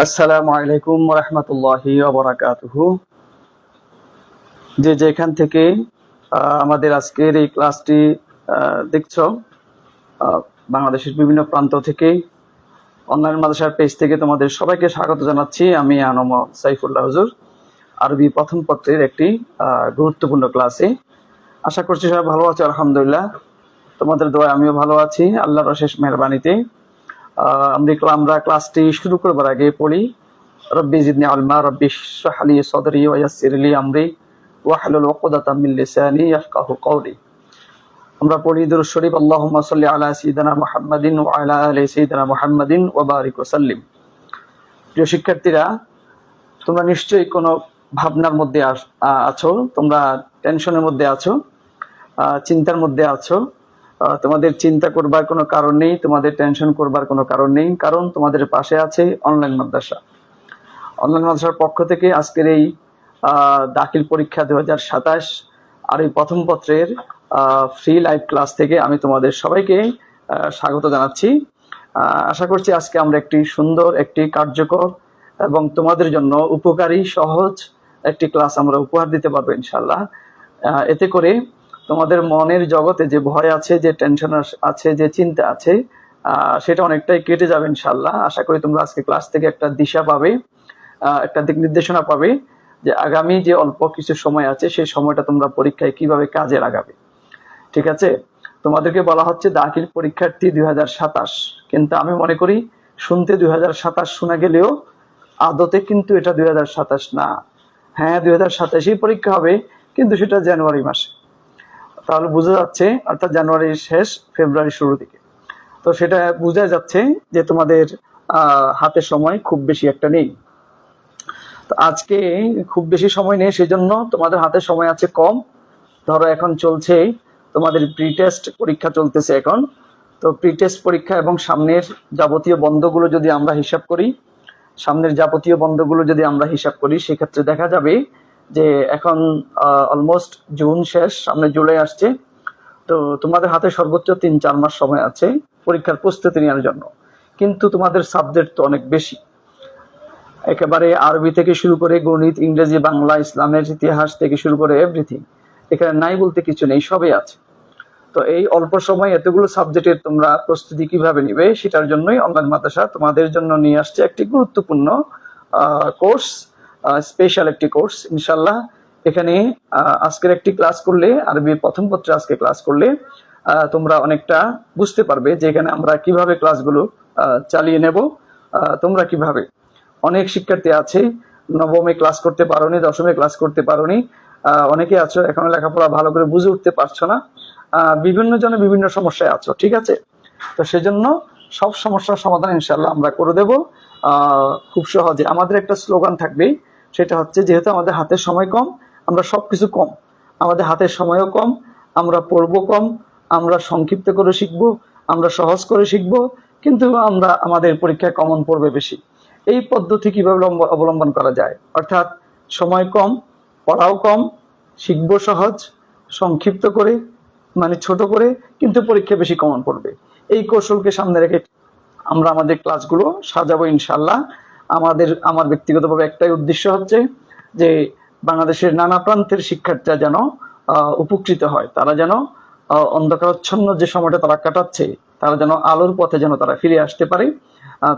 আসসালামু আলাইকুম ওয়া রাহমাতুল্লাহি ওয়া বারাকাতুহু। যেখান থেকে আমাদের আজকের এই ক্লাসটি দেখছো, বাংলাদেশের বিভিন্ন প্রান্ত থেকে, অনলাইন মাদ্রাসার পেজ থেকে তোমাদের সবাইকে স্বাগত জানাচ্ছি। আমি আনম সাইফুল্লাহ হুজুর, আরবি প্রথম পত্রের একটি গুরুত্বপূর্ণ ক্লাসে। আশা করছি সবাই ভালো আছো, আলহামদুলিল্লাহ। তোমাদের দোয়ায় আমিও ভালো আছি, আল্লাহর অশেষ মেহেরবানিতে। আমরা ক্লাসটি শুরু করবার আগে পড়ি, রব্বি জিদনি ইলমা, রব্বি ইশরাহ লি সাদরি ওয়া ইয়াসসির লি আমরি ওয়াহলুল উকদাতাম মিন লিসানি ইয়াফকাহু কওলি। আমরা পড়ি দুরূদ শরীফ, আল্লাহুম্মা সাল্লি আলা সাইয়্যিদিনা মুহাম্মাদিন ওয়া আলা আলি সাইয়্যিদিনা মুহাম্মাদিন ওয়া বারিক ওয়া সাল্লিম। প্রিয় শিক্ষার্থীরা, তোমরা নিশ্চয়ই কোনো ভাবনার মধ্যে আছো, তোমরা টেনশনের মধ্যে আছো, চিন্তার মধ্যে আছো। তোমাদের চিন্তা করবার কোনো কারণ নেই, তোমাদের টেনশন করবার কোনো কারণ নেই, কারণ তোমাদের পাশে আছে অনলাইন মাদ্রাসা। অনলাইন মাদ্রাসার পক্ষ থেকে আজকের এই দাখিল পরীক্ষা 2027 আর এই প্রথম পত্রের ফ্রি লাইভ ক্লাস থেকে আমি তোমাদের সবাইকে স্বাগত জানাচ্ছি। আশা করছি আজকে আমরা একটি সুন্দর, একটি কার্যকর এবং তোমাদের জন্য উপকারী, সহজ একটি ক্লাস আমরা উপহার দিতে পারবো ইনশাল্লাহ। এতে করে তোমাদের মনের জগতে যে ভয় আছে, যে টেনশন আছে, যে চিন্তা আছে, সেটা অনেকটাই কেটে যাবে ইনশাল্লাহ। আশা করি তোমরা আজকে ক্লাস থেকে একটা দিশা পাবে, একটা দিক নির্দেশনা পাবে যে আগামী যে অল্প কিছু সময় আছে সেই সময়টা তোমরা পরীক্ষায় কিভাবে কাজে লাগাবে। ঠিক আছে, তোমাদেরকে বলা হচ্ছে দাখিল পরীক্ষার্থী 2027, কিন্তু আমি মনে করি শুনতে 2027 শোনা গেলেও আদতে কিন্তু এটা 2027 না। হ্যাঁ, 2027 পরীক্ষা হবে, কিন্তু সেটা জানুয়ারি মাসে। তাহলে বোঝা যাচ্ছে, অর্থাৎ জানুয়ারির শেষ, ফেব্রুয়ারির শুরু দিকে। তো সেটা বোঝা যাচ্ছে যে তোমাদের হাতে সময় খুব বেশি একটা নেই। তো আজকে খুব বেশি সময় নেই, সেজন্য তোমাদের হাতে সময় আছে কম। ধরো এখন চলছে তোমাদের প্রি টেস্ট পরীক্ষা চলতেছে এখন। তো প্রি টেস্ট পরীক্ষা এবং সামনের যাবতীয় বন্ধগুলো যদি আমরা হিসাব করি, সেক্ষেত্রে দেখা যাবে যে এখন অলমোস্ট জুন শেষ, সামনে জুলাই আসছে। তো তোমাদের হাতে সর্বোচ্চ 3-4 মাস সময় আছে পরীক্ষার প্রস্তুতি নেওয়ার জন্য। কিন্তু তোমাদের সাবজেক্ট তো অনেক বেশি, একেবারে আরবি থেকে শুরু করে গণিত, ইংরেজি, বাংলা, ইসলামের ইতিহাস থেকে শুরু করে এভরিথিং। এখানে নাই বলতে কিছু নেই, সবই আছে। তো এই অল্প সময় এতগুলো সাবজেক্টের তোমরা প্রস্তুতি কিভাবে নিবে, সেটার জন্যই অনলাইন মাদ্রাসা তোমাদের জন্য নিয়ে আসছে একটি গুরুত্বপূর্ণ কোর্স, স্পেশাল একটি কোর্স ইনশাল্লাহ। এখানে আজকের একটি ক্লাস করলে, আরবি প্রথম পত্রে আজকে ক্লাস করলে তোমরা অনেকটা বুঝতে পারবে যে এখানে আমরা কিভাবে ক্লাসগুলো চালিয়ে নেব। তোমরা কিভাবে, অনেক শিক্ষার্থী আছে নবমে ক্লাস করতে পারোনি, দশমে ক্লাস করতে পারোনি, অনেকে আছো এখনো লেখাপড়া ভালো করে বুঝে উঠতে পারছো না, বিভিন্ন জনে বিভিন্ন সমস্যায় আছো। ঠিক আছে, তো সেজন্য সব সমস্যার সমাধান ইনশাল্লাহ আমরা করে দেব খুব সহজে। আমাদের একটা স্লোগান থাকবে, সেটা হচ্ছে যেহেতু আমাদের হাতের সময় কম, আমরা সবকিছু কম, আমাদের হাতের সময়ও কম, আমরা পড়বো কম, আমরা সংক্ষিপ্ত করে শিখবো, আমরা সহজ করে শিখবো, কিন্তু আমরা আমাদের পরীক্ষায় কমন পড়বে বেশি। এই পদ্ধতি কিভাবে অবলম্বন করা যায়, অর্থাৎ সময় কম, পড়াও কম, শিখবো সহজ, সংক্ষিপ্ত করে, মানে ছোট করে, কিন্তু পরীক্ষা বেশি কমন পড়বে, এই কৌশলকে সামনে রেখে আমরা আমাদের ক্লাসগুলো সাজাবো ইনশাল্লাহ। আমার ব্যক্তিগতভাবে একটাই উদ্দেশ্য হচ্ছে যে বাংলাদেশের নানা প্রান্তের শিক্ষার্থীরা যেন উপকৃত হয়, তারা যেন অন্ধকারাচ্ছন্ন যে সময়টা তারা কাটাচ্ছে, তারা যেন আলোর পথে যেন তারা ফিরে আসতে পারে,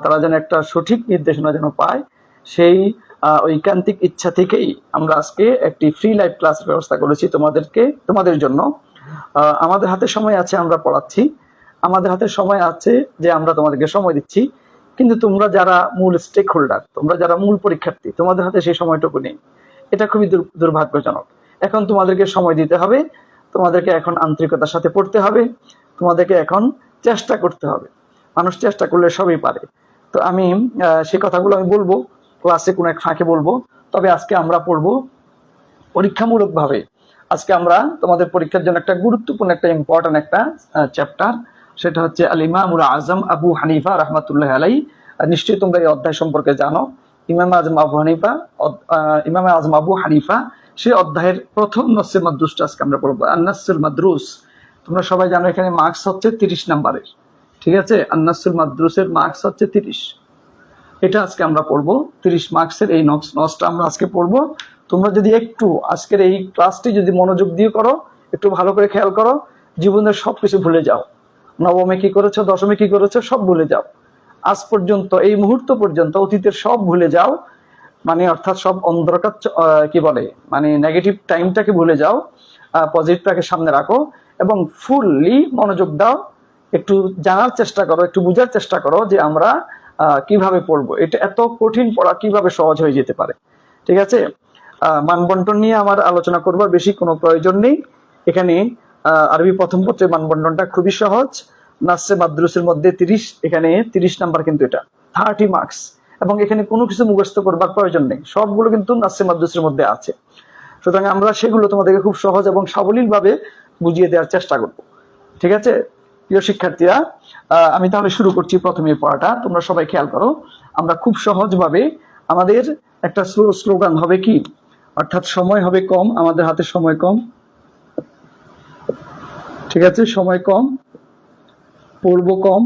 তারা যেন একটা সঠিক নির্দেশনা যেন পায়। সেই ঐকান্তিক ইচ্ছা থেকেই আমরা আজকে একটি ফ্রি লাইভ ক্লাস ব্যবস্থা করেছি তোমাদের জন্য। আমাদের হাতে সময় আছে, আমরা পড়াচ্ছি, আমাদের হাতে সময় আছে যে আমরা তোমাদেরকে সময় দিচ্ছি, কিন্তু তোমরা যারা মূল স্টেক হোল্ডার, তোমরা যারা মূল পরীক্ষার্থী, তোমাদের হাতে সেই সময়টুকু নেই। এটা খুবই দুর্ভাগ্যজনক। এখন তোমাদেরকে সময় দিতে হবে, তোমাদেরকে এখন আন্তরিকতার সাথে পড়তে হবে, তোমাদেরকে এখন চেষ্টা করতে হবে। মানুষ চেষ্টা করলে সবই পারে। তো আমি সেই কথাগুলো আমি বলবো ক্লাসে কোনো এক ফাঁকে বলবো। তবে আজকে আমরা পড়বো পরীক্ষামূলকভাবে। আজকে আমরা তোমাদের পরীক্ষার জন্য একটা গুরুত্বপূর্ণ, একটা ইম্পর্টেন্ট একটা চ্যাপ্টার, সেটা হচ্ছে আল ইমামুল আজম আবু হানিফা রাহমাতুল্লাহ আলাইহি। নিশ্চয়ই তোমরা এই অধ্যায় সম্পর্কে জানো। ইমামে আজম আবু হানিফা, সেই অধ্যায়ের প্রথম নসে মাদ্রুসটা আজকে আমরা পড়বো, আন-নাসুল মাদ্রুস। তোমরা সবাই জানো এখানে মার্কস হচ্ছে 30 নাম্বারের। ঠিক আছে, আন-নাসুল মাদ্রুসের মার্কস হচ্ছে 30। এটা আজকে আমরা পড়বো 30 মার্কসের এই নটসটা আমরা আজকে পড়বো। তোমরা যদি একটু আজকের এই ক্লাসটি যদি মনোযোগ দিয়ে করো, একটু ভালো করে খেয়াল করো, জীবনের সবকিছু ভুলে যাও। নবমে কি করেছো, দশমে কি করেছো, সব ভুলে যাও। আজ পর্যন্ত এই মুহূর্ত পর্যন্ত অতীতের সব ভুলে যাও, মানে অর্থাৎ সব অন্ধকার কি বলে মানে নেগেটিভ টাইমটাকে ভুলে যাও, পজিটিভটাকে সামনে রাখো এবং ফুললি মনোযোগ দাও। একটু জানার চেষ্টা করো, একটু বোঝার চেষ্টা করো যে আমরা কিভাবে পড়বো, এটা এত কঠিন পড়া কিভাবে সহজ হয়ে যেতে পারে। ঠিক আছে, মানবন্টন নিয়ে আমার আলোচনা করবার বেশি কোনো প্রয়োজন নেই। এখানে আরবি প্রথম পত্রের মানবন্টনটা খুবই সহজ। নাসে মাদ্রুসের মধ্যে 30, এখানে 30 নাম্বার, কিন্তু এটা 30 মার্কস এবং এখানে কোনো কিছু মুখস্থ করবার প্রয়োজন নেই, সবগুলো কিন্তু নাসে মাদ্রুসের মধ্যে আছে। সুতরাং আমরা সেগুলো তোমাদেরকে খুব সহজ এবং সাবলীল ভাবে বুঝিয়ে দেওয়ার চেষ্টা করব। ঠিক আছে প্রিয় শিক্ষার্থীরা, আমি তাহলে শুরু করছি প্রথমে পড়াটা। তোমরা সবাই খেয়াল করো, আমরা খুব সহজভাবে আমাদের একটা স্লোগান হবে কি, অর্থাৎ সময় হবে কম, আমাদের হাতে সময় কম। ঠিক আছে, সময় কম, পড়ব কম,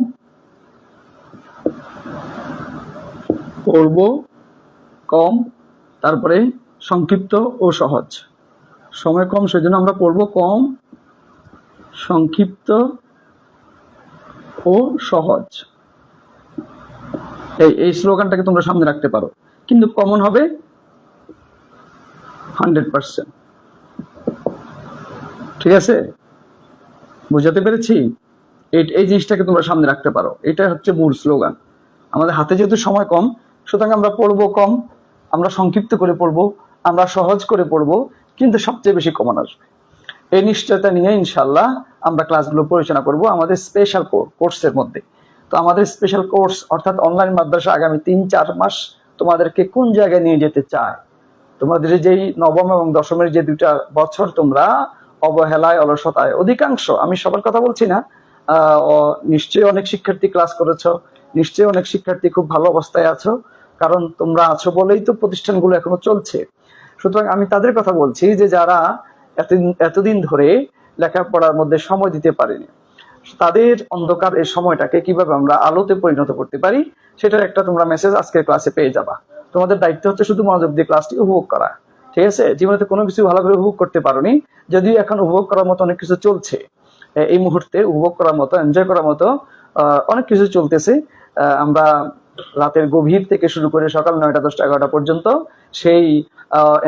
পড়ব কম, তারপরে সংক্ষিপ্ত ও সহজ। সময় কম সেজন্য আমরা পড়ব কম, সংক্ষিপ্ত ও সহজ। এই স্লোগানটাকে তোমরা সামনে রাখতে পারো, কিন্তু কমন হবে 100%। ঠিক আছে, বুঝাতে পেরেছি? এই জিনিসটাকে তোমরা সামনে রাখতে পারো, এটা হচ্ছে মূল স্লোগান। আমাদের হাতে যেহেতু সময় কম, সুতরাং আমরা পড়বো কম, আমরা সংক্ষিপ্ত করে পড়বো, আমরা সহজ করে পড়বো, কিন্তু সবচেয়ে বেশি কমন আসবে। এই নিশ্চয়তা নিয়ে ইনশাল্লাহ আমরা ক্লাসগুলো পরিচালনা করব আমাদের স্পেশাল কোর্সের মধ্যে। তো আমাদের স্পেশাল কোর্স অর্থাৎ অনলাইন মাদ্রাসা আগামী 3-4 মাস তোমাদেরকে কোন জায়গায় নিয়ে যেতে চায়। তোমাদের যেই নবম এবং দশমের যে 2টা বছর তোমরা অবহেলায়, অলসতায়, অধিকাংশ, আমি সবার কথা বলছি না, নিশ্চয়ই অনেক শিক্ষার্থী ক্লাস করেছো, নিশ্চয়ই অনেক শিক্ষার্থী খুব ভালো অবস্থায় আছো, কারণ তোমরা আছো বলেই তো প্রতিষ্ঠানগুলো এখনো চলছে। সুতরাং আমি তাদের কথা বলছি যে যারা এতদিন ধরে লেখাপড়ার মধ্যে সময় দিতে পারেনি, তাদের অন্ধকার এই সময়টাকে কিভাবে আমরা আলোতে পরিণত করতে পারি, সেটার একটা তোমরা মেসেজ আজকের ক্লাসে পেয়ে যাবা। তোমাদের দায়িত্ব হচ্ছে শুধু মনোযোগ দিয়ে ক্লাসটি উপভোগ করা। ঠিক আছে, জীবনে কোনো কিছু ভালো করে উপভোগ করতে পারোনি, যদিও এখন উপভোগ করার মতো অনেক কিছু চলছে, এই মুহূর্তে উপভোগ করার মতো, এনজয় করার মতো অনেক কিছু চলতেছে। আমরা রাতের গভীর থেকে শুরু করে সকাল 9টা, 10টা, 11টা পর্যন্ত সেই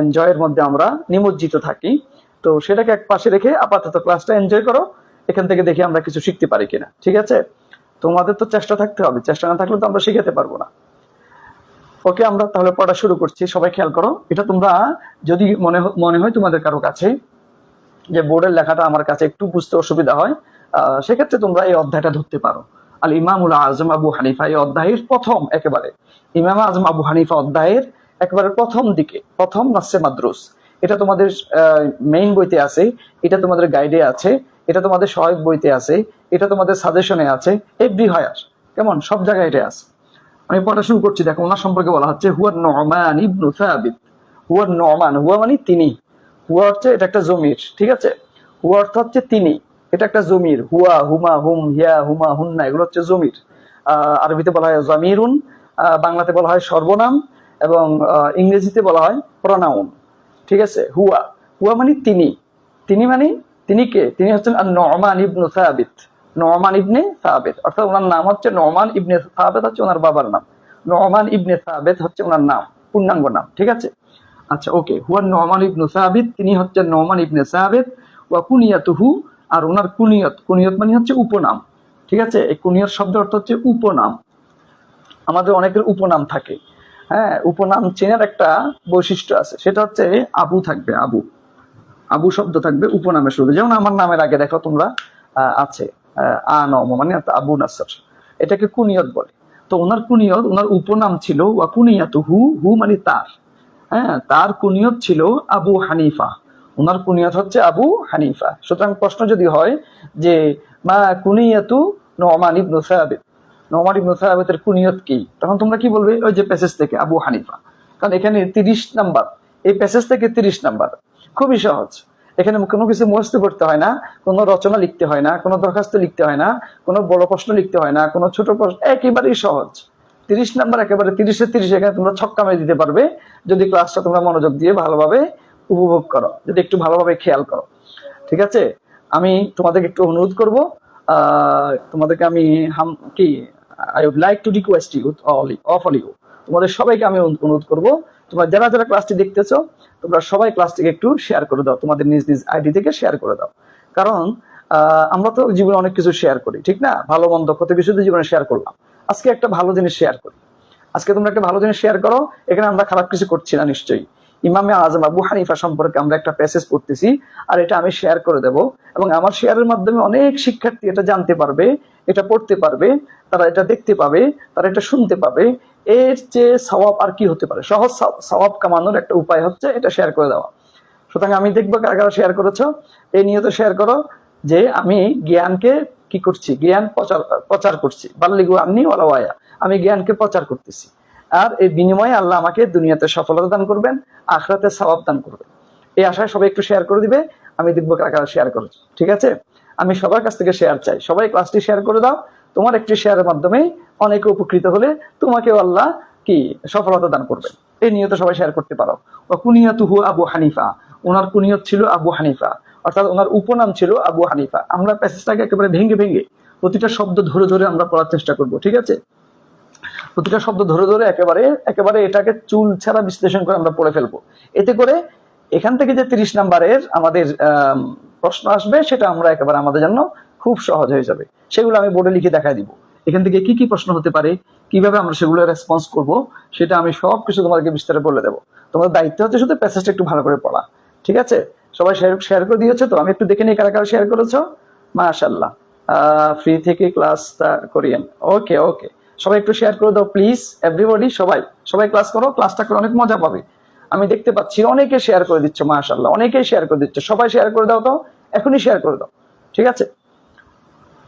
এনজয়ের মধ্যে আমরা নিমজ্জিত থাকি। তো সেটাকে এক পাশে রেখে আপাতত ক্লাসটা এনজয় করো, এখান থেকে দেখি আমরা কিছু শিখতে পারি কিনা। ঠিক আছে, তোমাদের তো চেষ্টা থাকতে হবে, চেষ্টা না থাকলে তো আমরা শিখাতে পারবো না। ওকে, আমরা তাহলে পড়া শুরু করছি। সবাই খেয়াল করো, এটা তোমরা যদি মনে হয় তোমাদের কারো কাছে যে বোর্ডের লেখাটা আমার কাছে একটু বুঝতে অসুবিধা হয়, সেক্ষেত্রে তোমরা এই অধ্যায়টা ধরতে পারো। আল ইমামুল আজম আবু হানিফা, এই অধ্যায়ের প্রথম, একেবারে ইমাম আজম আবু হানিফা অধ্যায়ের একেবারে প্রথম দিকে, প্রথম নাসে মাদ্রুস। এটা তোমাদের মেইন বইতে আছে, এটা তোমাদের গাইডে আছে, এটা তোমাদের সহায়ক বইতে আছে, এটা তোমাদের সাজেশনে আছে, এভরিহোয়ার, কেমন সব জায়গায় এটা আছে। আমি পড়া শুরু করছি। দেখো, ওনার সম্পর্কে বলা হচ্ছে হুয়া নুমান ইবনু সাবিত। হুয়া নুমান, হুয়া মানে তিনি, হুয়া হচ্ছে এটা একটা জমির। ঠিক আছে, হুয়া অর্থ হচ্ছে তিনি, এটা একটা জমির। হুয়া, হুমা, হুম, হিয়া, হুমা, হুন্না, এগুলো হচ্ছে জমির। আরবিতে বলা হয় জামিরুন, বাংলাতে বলা হয় সর্বনাম, এবং ইংরেজিতে বলা হয় প্রনাউন। ঠিক আছে, হুয়া, হুয়া মানে তিনি, তিনি মানে তিনি কে? তিনি হচ্ছেন নুমান ইবনু সাবিত। নুমান ইবনে সাবিত, অর্থাৎ ওনার নাম হচ্ছে নুমান ইবনে সাবিত, হচ্ছে ওনার বাবার নাম। নুমান ইবনে সাবিত হচ্ছে ওনার নাম, পূর্ণাঙ্গ নাম। ঠিক আছে, আচ্ছা, ওকে। হুয়া নুমান ইবনু সাবিত, তিনি হচ্ছেন নুমান ইবনে সাবিত। ওয়া কুনিয়াতুহু, আর ওনার কুনিয়ত, কুনিয়ত মানে হচ্ছে উপনাম। ঠিক আছে, এই কুনিয়ত শব্দ অর্থ হচ্ছে উপনাম। আমাদের অনেকের উপনাম থাকে, হ্যাঁ, উপনাম চেনার একটা বৈশিষ্ট্য আছে, সেটা হচ্ছে আবু থাকবে, আবু, আবু শব্দ থাকবে উপনামের শুরুতে। যেমন আমার নামের আগে দেখো তোমরা আছে আনম, মানে আবু নাসর, এটাকে কুনিয়ত বলে। তো ওনার কুনিয়ত, ওনার উপনাম ছিল ওয়া কুনিয়াতুহু, হু মানে তার, হ্যাঁ, তার কুনিয়ত ছিল আবু হানিফা, ওনার কুনিয়ত হচ্ছে আবু হানিফা। সুতরাং প্রশ্ন যদি হয় যে মা কুনিয়াতু নুমান ইবনু সাবিত, নুমান ইবনু সাবিতের কুনিয়ত কি, তখন তোমরা কি বলবে? ওই যে প্যাসেজ থেকে আবু হানিফা, কারণ এখানে 30 নাম্বার, এই প্যাসেজ থেকে 30 নাম্বার, খুবই সহজ। এখানে কোনো কিছু মুখস্থ করতে হয় না, কোনো রচনা লিখতে হয় না, কোনো দরখাস্ত লিখতে হয় না, কোনো বড় প্রশ্ন লিখতে হয় না, কোনো ছোট প্রশ্ন, একেবারেই সহজ। 30 নাম্বার একেবারে 30-এ 30 এখানে তোমরা ছক্কা মেরে দিতে পারবে যদি ক্লাসটা তোমরা মনোযোগ দিয়ে ভালোভাবে উপভোগ করো, যদি একটু ভালোভাবে খেয়াল করো। ঠিক আছে, আমি তোমাদেরকে একটু অনুরোধ করব, তোমাদেরকে আমি I would like to request you all you, তোমাদের সবাইকে আমি অনুরোধ করব, তোমরা যারা যারা ক্লাসটি দেখতেছো তোমরা সবাই ক্লাসটিকে একটু শেয়ার করে দাও, তোমাদের নিজ নিজ আইডি থেকে শেয়ার করে দাও। কারণ আমরা তো জীবনে অনেক কিছু শেয়ার করি, ঠিক না? ভালো মন্দ কত কিছু তো জীবনে শেয়ার করলাম, আজকে একটা ভালো জিনিস শেয়ার করি। আজকে তোমরা একটা ভালো জিনিস শেয়ার করো, এখানে আমরা খারাপ কিছু করছি না নিশ্চয়ই। ইমামে আজম আবু হানিফা সম্পর্কে আমরা একটা প্যাসেজ পড়তেছি, আর এটা আমি শেয়ার করে দেব, এবং আমার শেয়ারের মাধ্যমে অনেক শিক্ষার্থী এটা জানতে পারবে, এটা পড়তে পারবে, তারা এটা দেখতে পাবে, তারা এটা শুনতে পাবে। এর চেয়ে সওয়াব আর কি হতে পারে? সহজ সওয়াব কামানোর একটা উপায় হচ্ছে এটা শেয়ার করে দেওয়া। সুতরাং আমি দেখবো কারা কারা শেয়ার করেছো, এই নিয়ত শেয়ার করো যে আমি জ্ঞানকে কি করছি, জ্ঞান প্রচার করছি। বাল্লিগু আন্নি ওয়ালা ওয়ায়া, আমি জ্ঞানকে প্রচার করতেছি, আর এই বিনিময়ে আল্লাহ আমাকে দুনিয়াতে সফলতা দান করবেন, আখিরাতে সওয়াব দান করবেন। এই আশায় সবাই একটু শেয়ার করে দিবে, আমি দেখবো কারা কারা শেয়ার করেছো। ঠিক আছে, আমি সবার কাছ থেকে শেয়ার চাই, সবাই ক্লাসটি শেয়ার করে দাও। তোমার একটি শেয়ারের মাধ্যমে অনেকে উপকৃত হলে তোমাকেও আল্লাহ কি সফলতা দান করবেন। এই নিয়ত সবাই শেয়ার করতে পারো। কুনিয়াতুহু আবু হানিফা, ওনার কুনিয়ত ছিল আবু হানিফা, অর্থাৎ ওনার উপনাম ছিল আবু হানিফা। আমরা প্যাসেজটাকে একেবারে ভেঙে ভেঙে প্রতিটা শব্দ ধরে ধরে আমরা পড়ার চেষ্টা করব। ঠিক আছে, প্রতিটা শব্দ ধরে ধরে একেবারে একেবারে এটাকে চুল ছাড়া বিশ্লেষণ করে আমরা পড়ে ফেলবো। এতে করে এখান থেকে যে 30 নাম্বারের আমাদের প্রশ্ন আসবে সেটা আমরা একেবারে আমাদের জন্য খুব সহজ হয়ে যাবে। সেগুলো আমি বোর্ডে লিখে দেখাই দিব, এখান থেকে কি কি প্রশ্ন হতে পারে, কিভাবে আমরা সেগুলো রেসপন্স করব, সেটা আমি সবকিছু তোমাদেরকে বিস্তারে বলে দেবো। তোমাদের দায়িত্ব হচ্ছে শুধু প্যাসেজটা একটু ভালো করে পড়া। ঠিক আছে, সবাই শেয়ার করে দিয়েছো তো? আমি একটু দেখে নিই কারা কারা শেয়ার করেছো। মাশাআল্লাহ, ফ্রি থেকে ক্লাস করিয়েন। ওকে ওকে, সবাই একটু শেয়ার করে দাও প্লিজ এভরিবডি। সবাই সবাই ক্লাস করো, ক্লাসটা করে অনেক মজা পাবে। আমি দেখতে পাচ্ছি অনেকে শেয়ার করে দিচ্ছ, মাশাআল্লাহ অনেকেই শেয়ার করে দিচ্ছ। সবাই শেয়ার করে দাও তো, এখনই শেয়ার করে দাও। ঠিক আছে,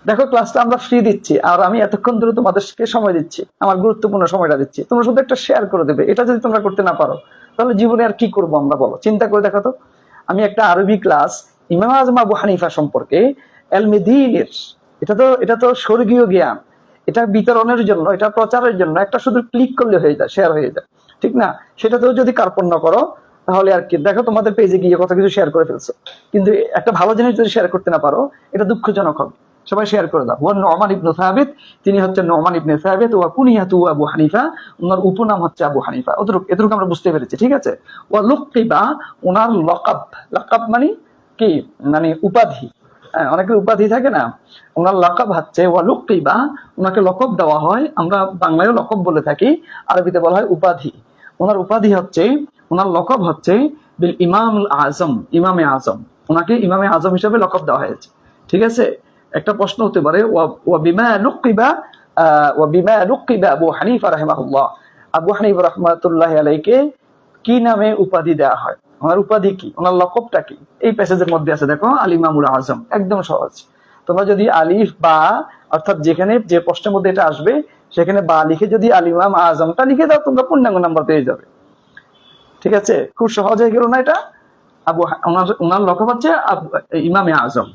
দেখো ক্লাসটা আমরা ফ্রি দিচ্ছি, আর আমি এতক্ষণ ধরে তোমাদেরকে সময় দিচ্ছি, আমার গুরুত্বপূর্ণ সময়টা দিচ্ছি। তোমরা শুধু একটা শেয়ার করে দেবে, এটা যদি তোমরা করতে না পারো তাহলে জীবনে আর কি করবো আমরা, বলো? চিন্তা করে দেখো তো। আমি একটা আরবি ক্লাস ইমাম আজম আবু হানিফা সম্পর্কে এলমেদিনের, এটা তো স্বর্গীয় জ্ঞান, এটা বিতরণের জন্য, এটা প্রচারের জন্য একটা শুধু ক্লিক করলে হয়ে যায়, শেয়ার হয়ে যায়, ঠিক না? সেটাতেও যদি কার্পণ্য করো তাহলে আর কি। দেখো তোমাদের পেজে গিয়ে কত কিছু শেয়ার করে ফেলছো, কিন্তু একটা ভালো জিনিস যদি শেয়ার করতে না পারো এটা দুঃখজনক হবে। সবাই শেয়ার করে দাও। ওয়া নুমান ইবনে সাবিত, তিনি হচ্ছেন নুমান ইবনে সাবিত। ওয়া কুনিয়াতু আবু হানিফা, ওনার উপনাম হচ্ছে আবু হানিফা। এতটুকু আমরা বুঝতে পেরেছি। ঠিক আছে, ওয়া লুকিবা, ওনার লকাব, লকাব মানে কি, মানে উপাধি। অনেকের উপাধি থাকে না, ওনার লকাব হচ্ছে ওয়া লুকিবা, ওনাকে লকব দেওয়া হয়। আমরা বাংলায়ও লকব বলে থাকি, আরবিতে বলা হয় উপাধি। ওনার উপাধি হচ্ছে, ওনার লকব হচ্ছে বিল ইমাম আজম, ইমামে আজম। ওনাকে ইমামে আজম হিসেবে লকব দেওয়া হয়েছে। ঠিক আছে, একটা প্রশ্ন হতে পারে, ওয়া বিমা লুকিবা আবু হানিফা রাহিমাহুল্লাহ, আবু হানিফা রাহমাতুল্লাহি আলাইহিকে কি নামে উপাধি দেওয়া হয়, ওনার উপাধি কি, ওনার লকবটা কি? এই প্যাসেজের মধ্যে আছে, দেখো আল ইমামুল আজম, একদম সহজ। তোমরা যদি আলিফ বা, অর্থাৎ যেখানে যে প্রশ্নের মধ্যে এটা আসবে সেখানে বা লিখে যদি আল ইমাম আজমটা লিখে দাও, তোমরা পূর্ণাঙ্গ নাম্বার পেয়ে যাবে। ঠিক আছে, খুব সহজ হয়ে গেল না এটা? ওনার লকব হচ্ছে ইমামে আজম।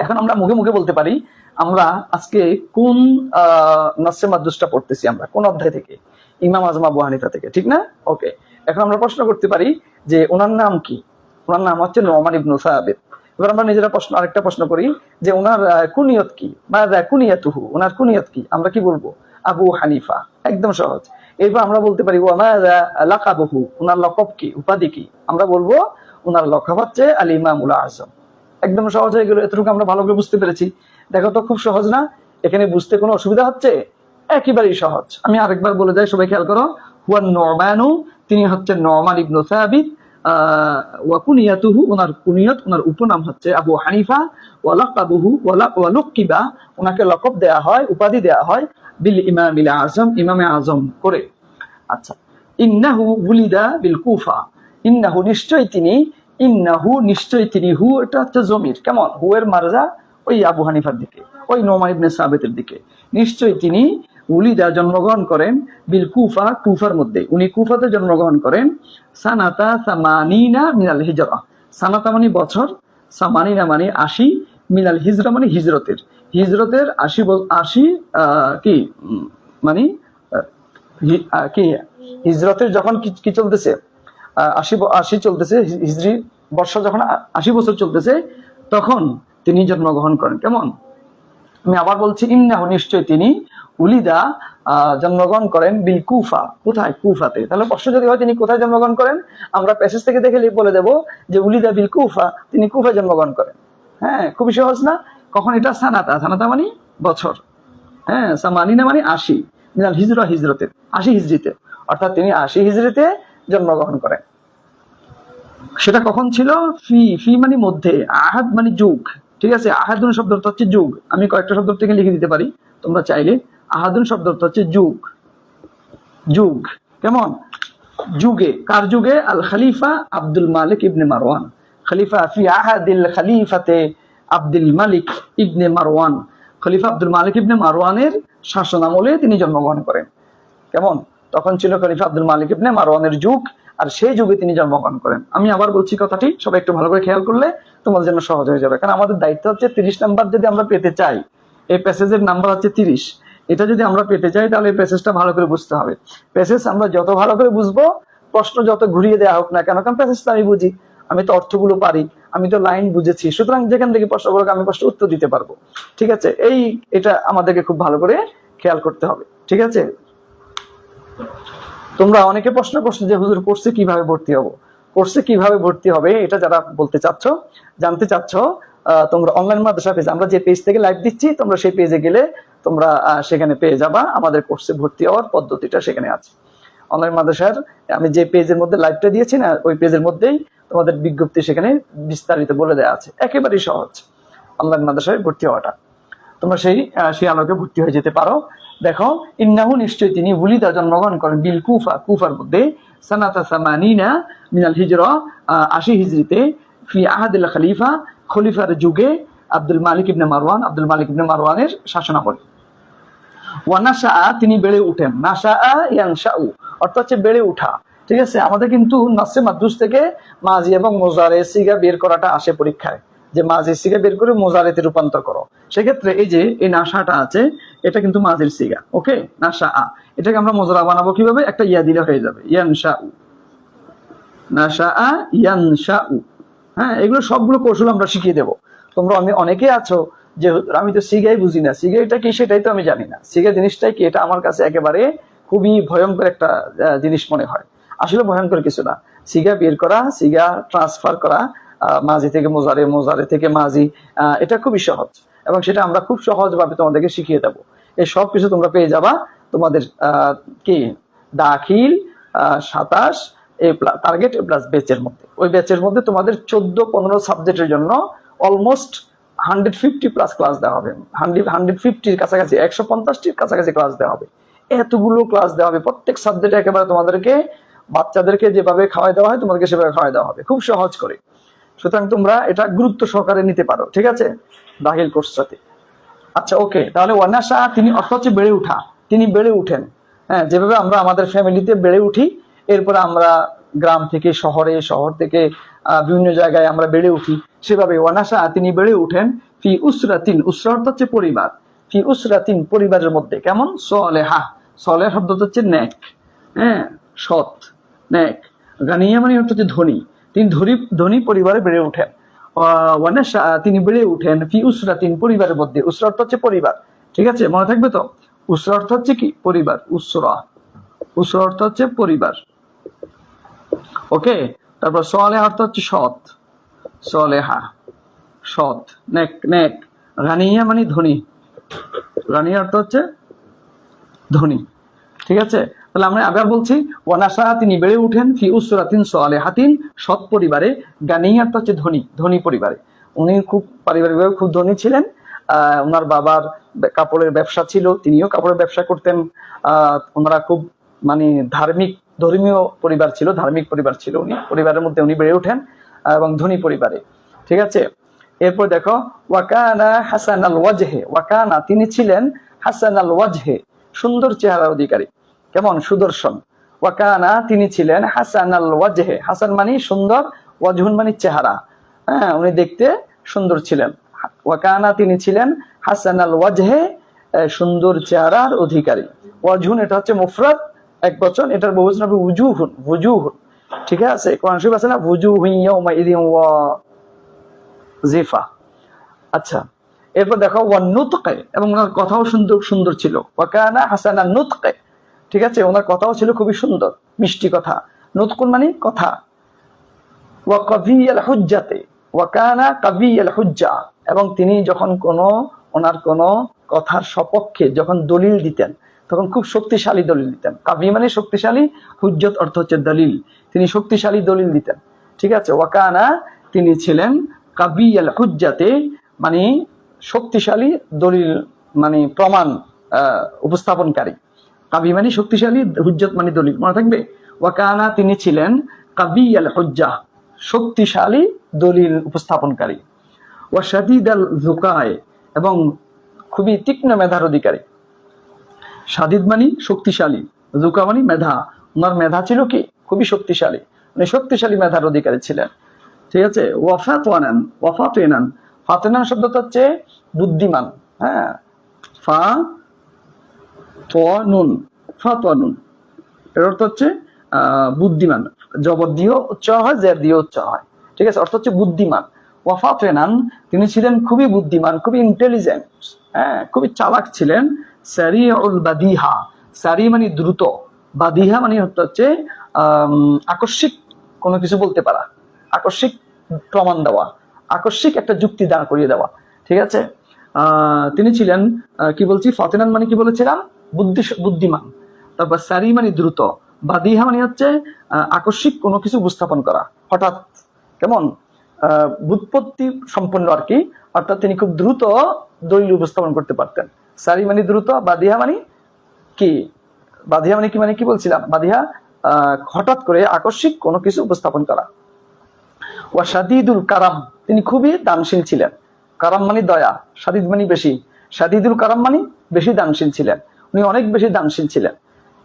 এখন আমরা মুখে মুখে বলতে পারি আমরা আজকে কোন নসে মাদরুসটা পড়তেছি, আমরা কোন অধ্যায় থেকে? ইমাম আজম আবু হানিফা থেকে, ঠিক না? ওকে, এখন আমরা প্রশ্ন করতে পারি যে ওনার নাম কি? ওনার নাম হচ্ছে নুমান ইবনে সাবিত। এবার আমরা নিজেরা আরেকটা প্রশ্ন করি যে ওনার কুনিয়ত কি, মাযা কুনিয়াতুহু, ওনার কুনিয়ত কি? আমরা কি বলবো? আবু হানিফা, একদম সহজ। এরপর আমরা বলতে পারি ওয়া মাযা লাকাবুহু, ওনার লকব কি, উপাধি কি? আমরা বলবো ওনার লকব হচ্ছে আল ইমামুল আজম। একদম সহজ হয়ে গেল। এতটুকু আমরা ভালো করে বুঝতে পেরেছি। দেখো তো খুব সহজ না? এখানে বুঝতে কোনো অসুবিধা হচ্ছে? একেবারেই সহজ। আমি আরেকবার বলে যাই, সবাই খেয়াল করো। হুয়া নুমানু, তিনি হচ্ছেন নুমান ইবনে সাবিত। ওয়া কুনিয়াতুহু, ওনার কুনিয়ত, ওনার উপনাম হচ্ছে আবু হানিফা। ওয়া লাকাবুহু, ওয়া লুকিবা, ওনাকে লকব দেয়া হয়, উপাধি দেয়া হয় বিল ইমামিল আজম, ইমামে আজম করে। আচ্ছা, ইন্নাহু উলিদা বিল কুফা, ইন্নাহু নিশ্চয় তিনি, ইন্নাহু নিশ্চয় তিনি, হু এটা হচ্ছে জমির, কেমন? হু এর মারজা ওই আবু হানিফার দিকে, ওই নুমান ইবনে সাবিতের দিকে। নিশ্চয় তিনি উলিদা জন্মগ্রহণ করেন বিল কুফা, কুফার মধ্যে, উনি কুফাতে জন্মগ্রহণ করেন। সানাতা সামানিনা মিনাল হিজরা, সানাতা মানে বছর, সামানিনা মানে 80, মিনাল হিজরা মানে হিজরতের 80 কি মানে কি হিজরতের যখন কি চলতেছে, 80 চলতেছে, হিজরি বর্ষ যখন 80 বছর চলতেছে, তখন তিনি জন্মগ্রহণ করেন। কেমন, আমি আবার বলছি, ইন্নাহু নিশ্চয় তিনি, উলিদা জন্মগ্রহণ করেন বিল কুফা, কোথায়? কুফাতে। তাহলে প্রশ্ন যদি হয় তিনি কোথায় জন্মগ্রহণ করেন, আমরা প্যাসেজ থেকে দেখে বলে দেব যে উলিদা বিল কুফা, তিনি কুফা জন্মগ্রহণ করেন। হ্যাঁ, খুবই সহজ না? কখন এটা? সানাতা, সানাতা মানে বছর, হ্যাঁ, সামানিনা মানে 80, মিনাল হিজরা হিজরতে, 80 হিজরিতে, অর্থাৎ তিনি 80 হিজরিতে জন্মগ্রহণ করেন। সেটা কখন ছিল? ফি, ফি মানে মধ্যে, আহাদ মানে যুগ, ঠিক আছে? আহাদুন শব্দ অর্থ হচ্ছে যুগ। আমি কয়েকটা শব্দ থেকে লিখে দিতে পারি তোমরা চাইলে। আহাদুন শব্দ অর্থ হচ্ছে যুগ, যুগ। কেমন? যুগে, কার যুগে? আল খলিফা আব্দুল মালিক ইবনে মারওয়ান, খলিফা ফি আহাদিল খলিফাতে আব্দুল মালিক ইবনে মারওয়ান, খলিফা আব্দুল মালিক ইবনে মারওয়ানের শাসন আমলে তিনি জন্মগ্রহণ করেন। কেমন? তখন ছিল খলিফা আব্দুল মালিক ইবনে মারওয়ানের যুগ, আর সেই যুগে তিনি জন্মগ্রহণ করেন। আমি আবার বলছি কথাটি, সবাই একটু ভালো করে খেয়াল করলে তোমাদের জন্য সহজ হয়ে যাবে। কারণ আমাদের দায়িত্ব হচ্ছে 30 নাম্বার যদি আমরা পেতে চাই, এই প্যাসেজের নাম্বার হচ্ছে 30, এটা যদি আমরা পেতে চাই তাহলে এই প্যাসেজটা ভালো করে বুঝতে হবে। প্যাসেজ আমরা যত ভালো করে বুঝবো, প্রশ্ন যত ঘুরিয়ে দেওয়া হোক না কেন, কারণ প্যাসেজটা আমি বুঝি, আমি তো অর্থগুলো পারি, আমি তো লাইন বুঝেছি, সুতরাং যেখান থেকে প্রশ্নগুলোকে আমি প্রশ্ন উত্তর দিতে পারবো। ঠিক আছে? এটা আমাদেরকে খুব ভালো করে খেয়াল করতে হবে। ঠিক আছে? তোমরা অনেকে প্রশ্ন করছো যে হুজুর কোর্সে কিভাবে ভর্তি হবো, কোর্সে কিভাবে ভর্তি হবে, এটা যারা বলতে চাচ্ছ, জানতে চাচ্ছ, তোমরা অনলাইন মাদ্রাসা পেজ, আমরা যে পেজ থেকে লাইভ দিচ্ছি, তোমরা সেই পেজে গেলে তোমরা সেখানে পেয়ে যাবা, আমাদের কোর্সে ভর্তি হওয়ার পদ্ধতিটা সেখানে আছে। অনলাইন মাদ্রাসার আমি যে পেজের মধ্যে লাইভটা দিয়েছি না, ওই পেজের মধ্যেই তোমাদের বিজ্ঞপ্তি সেখানে বিস্তারিত বলে দেওয়া আছে। একেবারেই সহজ অনলাইন মাদ্রাসায় ভর্তি হওয়াটা। তোমরা সেই আলোকে ভর্তি হয়ে যেতে পারো। দেখো, ইন্নাহু নিশ্চয় তিনি, উলিদা জন্মগ্রহণ করেন বিল কুফা, কুফার মধ্যে, সানাতা সামানিনা মিনাল হিজরা 80 হিজরিতে, ফি আহাদিল খলিফা, খলিফার যুগে, আব্দুল মালিক ইবনে মারওয়ান, আব্দুল মালিক ইবনে মারওয়ানের শাসনামলে। ওয়ানাশা, তিনি বেড়ে উঠেন, নাশা ইয়ানশাউ অর্থ হচ্ছে বেড়ে উঠা। ঠিক আছে? আমাদের কিন্তু নাসে মাদরুস থেকে মাজি এবং মোজারে সিগা বের করাটা আসে পরীক্ষায়, যে মাজির সিগা বের করে মোজারেতে রূপান্তর করো। সেক্ষেত্রে এই যে এই নাশাটা আছে, এটা কিন্তু মাজির সিগা। ওকে, নাশা, এটাকে আমরা মোজারা বানাবো কিভাবে? একটা ইয়া দিলে হয়ে যাবে, ইয়ানশাউ, নাশা ইয়ানশাউ। হ্যাঁ, এগুলো সবগুলো কৌশল আমরা শিখিয়ে দেবো। তোমরা অনেকে আছো যে আমি তো সিগাই বুঝি না, সিগাইটা কি সেটাই তো আমি জানি না, সিগা জিনিসটাই কি, এটা আমার কাছে একেবারে খুবই ভয়ঙ্কর একটা জিনিস মনে হয়। আসলে ভয়ঙ্কর কিছু না। সিগা বের করা, সিগা ট্রান্সফার করা, মাজি থেকে মোজারে, মোজারে থেকে মাজি, এটা খুবই সহজ, এবং সেটা আমরা খুব সহজভাবে তোমাদেরকে শিখিয়ে দেবো। এই সব কিছু তোমরা পেয়ে যাবা তোমাদের কি দাখিল 27 টার্গেট প্লাস ব্যাচের মধ্যে। ওই ব্যাচের মধ্যে তোমাদের 14-15 সাবজেক্টের জন্য অলমোস্ট 150 প্লাস ক্লাস দেওয়া হবে, 150-র কাছাকাছি, 150-টির কাছাকাছি ক্লাস দেওয়া হবে। এতগুলো ক্লাস দেওয়া হবে প্রত্যেক সাবজেক্টে, একেবারে তোমাদেরকে, বাচ্চাদেরকে যেভাবে খাওয়াই দেওয়া হয় তোমাদেরকে সেভাবে খাওয়াই দেওয়া হবে, খুব সহজ করে। সুতরাং তোমরা এটা গুরুত্ব সহকারে নিতে পারো। ঠিক আছে? দাখিল কোর্সটাতে। আচ্ছা, ওকে। তাহলে ওয়ানাশা, তিনি অর্থ হচ্ছে বেড়ে উঠা, তিনি বেড়ে উঠেন। হ্যাঁ, যেভাবে আমরা আমাদের ফ্যামিলিতে বেড়ে উঠি, এরপরে আমরা গ্রাম থেকে শহরে, শহর থেকে বিভিন্ন জায়গায় আমরা বেড়ে উঠি, সেভাবে ওয়ানাশা, তিনি বেড়ে উঠেন ফি উসরাতিন, উসরা অর্থ হচ্ছে পরিবার, ফি উসরাতিন পরিবারের মধ্যে। কেমন? সলেহা, সলেহ শব্দ হচ্ছে নেক, হ্যাঁ, সৎ, নেক। গানিয়া মানে অর্থ হচ্ছে ধনী, তিনি ধনী পরিবারে বেড়ে উঠেন। ওয়ানাশা, তিনি বেড়ে উঠেন ফি উসরাতিন পরিবারের মধ্যে, উসরা অর্থ হচ্ছে পরিবার। ঠিক আছে? মনে থাকবে তো? উসরা অর্থ হচ্ছে কি? পরিবার। উসরা, উসরা অর্থ হচ্ছে পরিবার। ওকে। তারপর সলেহা অর্থ হচ্ছে সৎ, সলেহা সৎ, নেক, নেক। গানিয়া মানে ধনী, গানিয়া অর্থ হচ্ছে ধনী। ঠিক আছে? তাহলে আমরা আবার বলছি, ওয়ানাশা, তিনি বেড়ে উঠেন ফি উসরাতিন সালেহাতিন, সৎ পরিবারে, গানিয়া অর্থ হচ্ছে ধনী, ধনী পরিবারে। উনি খুব পারিবারিকভাবে খুব ধনী ছিলেন। ওনার বাবার কাপড়ের ব্যবসা ছিল, তিনিও কাপড়ের ব্যবসা করতেন। ওনারা খুব মানে ধর্মীয় পরিবার ছিল, ধার্মিক পরিবার ছিল। উনি পরিবারের মধ্যে উনি বেড়ে ওঠেন এবং ধনী পরিবারে। ঠিক আছে? এরপর দেখো, ওয়াকানা হাসান আল ওয়াজহে, ওয়াকানা, তিনি ছিলেন হাসান আল ওয়াজহে, সুন্দর চেহারার অধিকারী। কেমন? সুদর্শন। ওয়াকানা, তিনি ছিলেন হাসান আল ওয়াজহে, হাসান মানে সুন্দর, ওয়াজহুন মানে চেহারা। হ্যাঁ, উনি দেখতে সুন্দর ছিলেন। ওয়াকানা, তিনি ছিলেন হাসান আল ওয়াজহে, সুন্দর চেহারার অধিকারী। ওয়াজহুন এটা হচ্ছে মুফরাদ, এক বচন, এটার বহুবচন হবে উজুহুন, ওয়াজুহুন। ঠিক আছে, কোরআন শরীফ আছে না, ওয়াজুহুন ইয়াউমাইযিন ওয়াজিফা। আচ্ছা, এরপর দেখো ওয়ান নুতকে, এবং ওনার কথাও সুন্দর সুন্দর ছিল, ওয়া কানা হাসানান নুতকে। ঠিক আছে, ওনার কথাও ছিল খুবই সুন্দর, মিষ্টি কথা। নুতকুন মানে কথা। ওয়া কাভিয়াল হুজ্জাতে, ওয়া কানা কাভিয়াল হুজ্জা, এবং তিনি যখন ওনার কোনো কথার সপক্ষে যখন দলিল দিতেন, তখন খুব শক্তিশালী দলিল দিতেন। কাভি মানে শক্তিশালী, হুজ্জত অর্থ হচ্ছে দলিল, তিনি শক্তিশালী দলিল দিতেন। ঠিক আছে, ওয়া কানা, তিনি ছিলেন কাভিয়াল হুজ্জাতে, মানে শক্তিশালী দলিল, মানে প্রমাণ উপস্থাপনকারী। কাবি মানে শক্তিশালী, হুজ্জত মানে দলিল, মনে থাকবে। ওয়াকানা, তিনি ছিলেন কাবিয়াল হুজ্জা, শক্তিশালী দলিল উপস্থাপনকারী। ওয়া শাদীদাল যুকায়, এবং খুবই তীক্ষ্ণ মেধার অধিকারী। শাদীদ মানে শক্তিশালী, যুকা মানে মেধা। ওনার মেধা ছিল কি, খুবই শক্তিশালী, মানে শক্তিশালী মেধার অধিকারী ছিলেন। ঠিক আছে, ওয়াফাতওয়ানান, ওয়াফাতওয়ানান, ফাতওয়ানান শব্দটা হচ্ছে বুদ্ধিমান। হ্যাঁ, ফা নুন, ফাতওয়ানুন, এর অর্থ হচ্ছে বুদ্ধিমান। জবর দিয়েও উচ্চারণ হয়, জের দিয়েও উচ্চারণ হয়। ঠিক আছে, অর্থ হচ্ছে বুদ্ধিমান। ওয়াফাতওয়ানান, তিনি ছিলেন খুবই বুদ্ধিমান, খুবই ইন্টেলিজেন্ট, হ্যাঁ, খুবই চালাক ছিলেন। সারিউল বাদিহা, সারি মানে দ্রুত, বাদিহা মানে হচ্ছে আকস্মিক কোনো কিছু বলতে পারা, আকস্মিক প্রমাণ দেওয়া, আকস্মিক একটা যুক্তি দাঁড় করিয়ে দেওয়া। ঠিক আছে, তিনি ছিলেন কি বলছি, ফাতওয়ানান মানে কি বলেছিলাম, বুদ্ধিমান। তারপর সারি মানে দ্রুত, বাদিহা মানে হচ্ছে আকস্মিক কোনো কিছু উপস্থাপন করা, হঠাৎ, কেমন বুৎপত্তি সম্পন্ন আর কি। অর্থাৎ তিনি খুব দ্রুত দলিল উপস্থাপন করতে পারতেন। সারি মানে দ্রুত, বাদিহা মানে কি, বাদিহা মানে কি, মানে কি বলছিলাম, বাদিহা হঠাৎ করে আকস্মিক কোনো কিছু উপস্থাপন করা। ওয়া শাদীদুল কারাম, তিনি খুবই দানশীল ছিলেন। কারাম মানে দয়া, শাদীদ মানে বেশি, শাদীদুল কারাম মানে বেশি দানশীল ছিলেন, উনি অনেক বেশি দানশীল ছিলেন।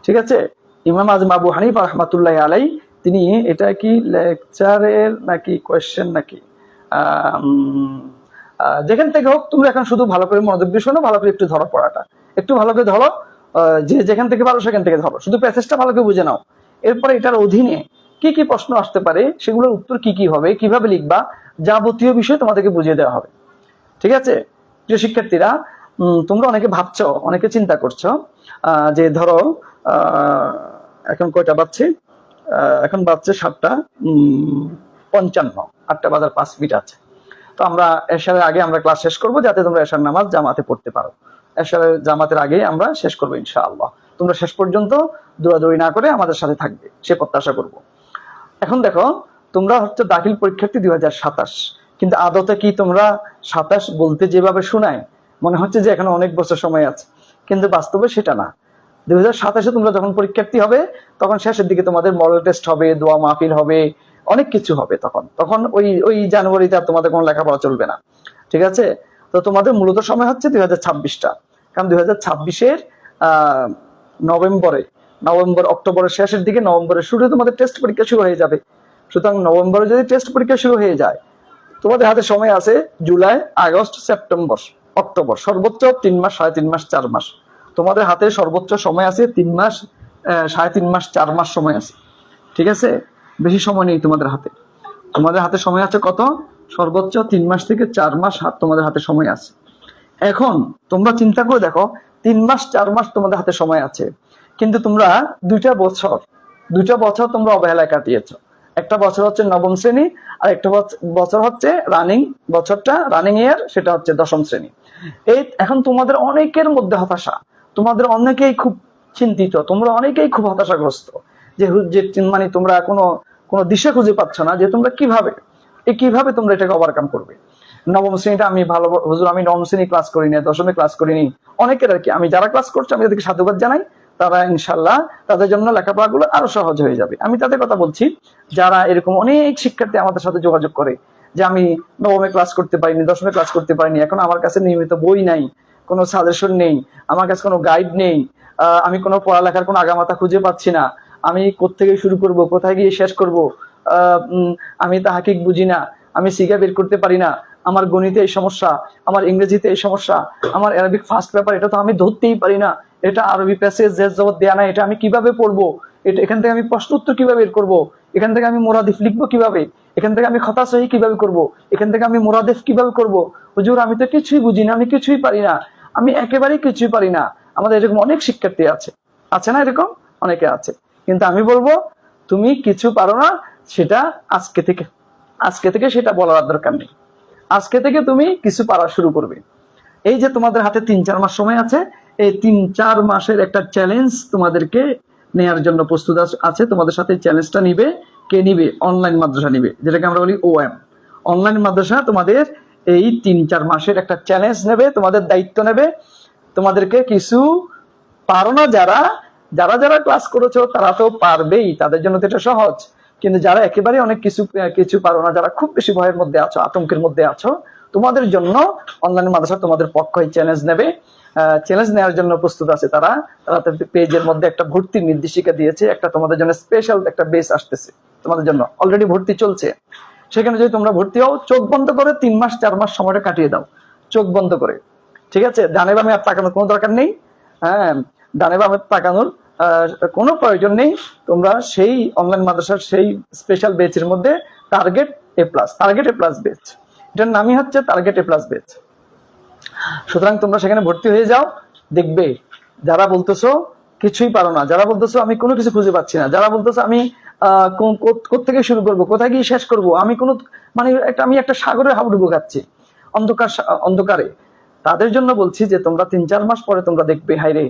ঠিক আছে, ইমাম আজম আবু হানিফা রাহমাতুল্লাহি আলাইহি, তিনি, এটা কি লেকচারের নাকি কোয়েশ্চেন নাকি, যেখান থেকে হোক, তুমি এখন শুধু ভালো করে মনোযোগ দিয়ে শোনো, ভালো করে একটু ধরো পড়াটা, একটু ভালো করে ধরো, যে যেখান থেকে পারো সেখান থেকে ধরো, শুধু প্যাসেজটা ভালো করে বুঝে নাও। এরপরে এটার অধীনে কি কি প্রশ্ন আসতে পারে, সেগুলোর উত্তর কি কি হবে, কিভাবে লিখবা, যাবতীয় বিষয় তোমাদেরকে বুঝিয়ে দেওয়া হবে। ঠিক আছে, প্রিয় শিক্ষার্থীরা, তোমরা অনেকে ভাবছো, অনেকে চিন্তা করছো যে ধরো এখন কয়টা বাজছে, এখন বাজছে 7:55, 8টা বাজার 5 মিনিট আছে। তো আমরা এশারের আগে আমরা ক্লাস শেষ করব, যাতে তোমরা এশার নামাজ জামাতে পড়তে পারো। এশারের জামাতের আগে আমরা শেষ করবো ইনশাআল্লাহ। তোমরা শেষ পর্যন্ত দৌড়াদৌড়ি না করে আমাদের সাথে থাকবে, সে প্রত্যাশা করব। এখন দেখো, তোমরা হচ্ছে দাখিল পরীক্ষার্থী 2027, কিন্তু আদতে কি তোমরা 27 বলতে যেভাবে শোনায় মনে হচ্ছে যে এখন অনেক বছর সময় আছে, কিন্তু বাস্তবে সেটা না। 2027-এ তোমরা যখন পরীক্ষার্থী হবে, তখন শেষের দিকে তোমাদের মডেল টেস্ট হবে, দোয়া মাহফিল হবে, অনেক কিছু হবে। তখন ওই জানুয়ারিতে আর তোমাদের কোনো লেখাপড়া চলবে না। ঠিক আছে, তো তোমাদের মূলত সময় হচ্ছে 2026টা, কারণ 2026-এর নভেম্বর অক্টোবরের শেষের দিকে, নভেম্বরের শুরুতে তোমাদের টেস্ট পরীক্ষা শুরু হয়ে যাবে। সুতরাং নভেম্বরে যদি টেস্ট পরীক্ষা শুরু হয়ে যায়, তোমাদের হাতে সময় আছে জুলাই, আগস্ট, সেপ্টেম্বর, অক্টোবর, সর্বোচ্চ 3 মাস, 3.5 মাস, 4 মাস। তোমাদের হাতে সর্বোচ্চ সময় আছে 3 মাস, 3.5 মাস, 4 মাস সময় আছে। ঠিক আছে, বেশি সময় নেই তোমাদের হাতে। তোমাদের হাতে সময় আছে কত, সর্বোচ্চ 3 মাস থেকে 4 মাস তোমাদের হাতে সময় আছে। এখন তোমরা চিন্তা করে দেখো, 3 মাস 4 মাস তোমাদের হাতে সময় আছে, কিন্তু তোমরা 2টা বছর তোমরা অবহেলায় কাটিয়েছো। একটা বছর হচ্ছে নবম শ্রেণী, আর একটা বছর হচ্ছে রানিং ইয়ার, সেটা হচ্ছে 10ম শ্রেণী। এখন তোমাদের অনেকের মধ্যে হতাশা, তোমাদের অনেকেই খুব চিন্তিত, তোমরা অনেকেই খুব হতাশাগ্রস্ত, যে মানে তোমরা কোনো দিশা খুঁজে পাচ্ছ না, যে তোমরা কিভাবে তোমরা এটাকে ওভারকাম করবে। নবম শ্রেণীটা আমি ভালো, হুজুর আমি নবম শ্রেণী ক্লাস করিনি, 10মে ক্লাস করিনি, অনেকের আর কি। আমি যারা ক্লাস করছে আমি তাদেরকে সাধুবাদ জানাই, তারা ইনশাল্লাহ তাদের জন্য লেখাপড়াগুলো আরো সহজ হয়ে যাবে। আমি তাদের কথা বলছি, যারা এরকম অনেক শিক্ষার্থী আমাদের সাথে যোগাযোগ করে যে আমি নবমে ক্লাস করতে পারিনি, 10মে ক্লাস করতে পারিনি, এখন আমার কাছে নিয়মিত বই নাই, কোনো সাজেশন নেই, আমার কাছে কোনো গাইড নেই, আমি কোনো পড়ালেখার কোনো আগামাথা খুঁজে পাচ্ছি না, আমি কোত্থেকে শুরু করব, কোথায় গিয়ে শেষ করব, আমি তাহাকিক বুঝি না, আমি সিগা বের করতে পারি না, আমার গণিতে এই সমস্যা, আমার ইংরেজিতে এই সমস্যা, আমার অ্যারাবিক ফার্স্ট পেপার এটা তো আমি ধরতেই পারি না, এটা আরবি প্যাসেজ জের জবর দেয়া নাই, এটা আমি কিভাবে পড়বো, এটা এখান থেকে আমি প্রশ্ন উত্তর কিভাবে বের করবো, এখান থেকে আমি মোরাদিফ লিখবো কিভাবে, এখান থেকে আমি খতা সহি কিভাবে করব, এখান থেকে আমি মোরাদেফ কিভাবে করব, হুজুর আমি তো কিছুই বুঝি না, আমি কিছুই পারি না, আমি একেবারেই কিছুই পারি না। আমাদের এরকম অনেক শিক্ষার্থী আছে, আছে না এরকম অনেকে আছে। কিন্তু আমি বলবো তুমি কিছু পারো না, সেটা আজকে থেকে সেটা বলার দরকার নেই। আজকে থেকে তুমি কিছু পারা শুরু করবে। এই যে তোমাদের হাতে 3-4 মাস সময় আছে, এই 3-4 মাসের একটা চ্যালেঞ্জ তোমাদেরকে নেয়ার জন্য প্রস্তুত আছে। তোমাদের সাথে চ্যালেঞ্জটা নিবে কে নিবে? অনলাইন মাদ্রাসা নিবে, যেটাকে আমরা বলি OM অনলাইন মাদ্রাসা। তোমাদের এই 3-4 মাসের একটা চ্যালেঞ্জ নেবে, তোমাদের দায়িত্ব নেবে। তোমাদেরকে কিছু পারো না যারা যারা যারা ক্লাস করেছো তারা তো পারবেই, তাদের জন্য তো এটা সহজ। কিন্তু যারা একেবারে অনেক কিছু পারো না, যারা খুব বেশি ভয়ের মধ্যে আছো, আতঙ্কের মধ্যে আছো, তোমাদের জন্য অনলাইন মাদ্রাসা তোমাদের পক্ষে চ্যালেঞ্জ নেবে। চ্যালেঞ্জ নেওয়ার জন্য প্রস্তুত আছে তারা। পেজের মধ্যে একটা ভর্তির নির্দেশিকা দিয়েছে, একটা তোমাদের জন্য স্পেশাল একটা বেস আসতেছে তোমাদের জন্য, অলরেডি ভর্তি চলছে। সেখানে যদি তোমরা ভর্তি হও, চোখ বন্ধ করে 3-4 মাস সময়টা কাটিয়ে দাও, চোখ বন্ধ করে, ঠিক আছে? ডানে বামে আর তাকানোর কোনো দরকার নেই। হ্যাঁ, ডানে বামে তাকানোর কোনো প্রয়োজন নেই। তোমরা সেই অনলাইন মাদ্রাসার সেই স্পেশাল বেচের মধ্যে টার্গেট এ প্লাস বেচ, এটার নামই হচ্ছে টার্গেট এ প্লাস বেচ। সুতরাং তোমরা সেখানে ভর্তি হয়ে যাও। দেখবে যারা বলতেছো কিছুই পারো না, যারা বলতেছো আমি কোনো কিছু খুঁজে পাচ্ছি না, যারা বলতেছো আমি কোথেকে শুরু করব, কোথায় গিয়ে শেষ করব, আমি কোনো আমি একটা সাগরে হাবুডুবু খাচ্ছি অন্ধকারে, তাদের জন্য বলছি যে তোমরা 3-4 মাস পরে তোমরা দেখবে, হাইরে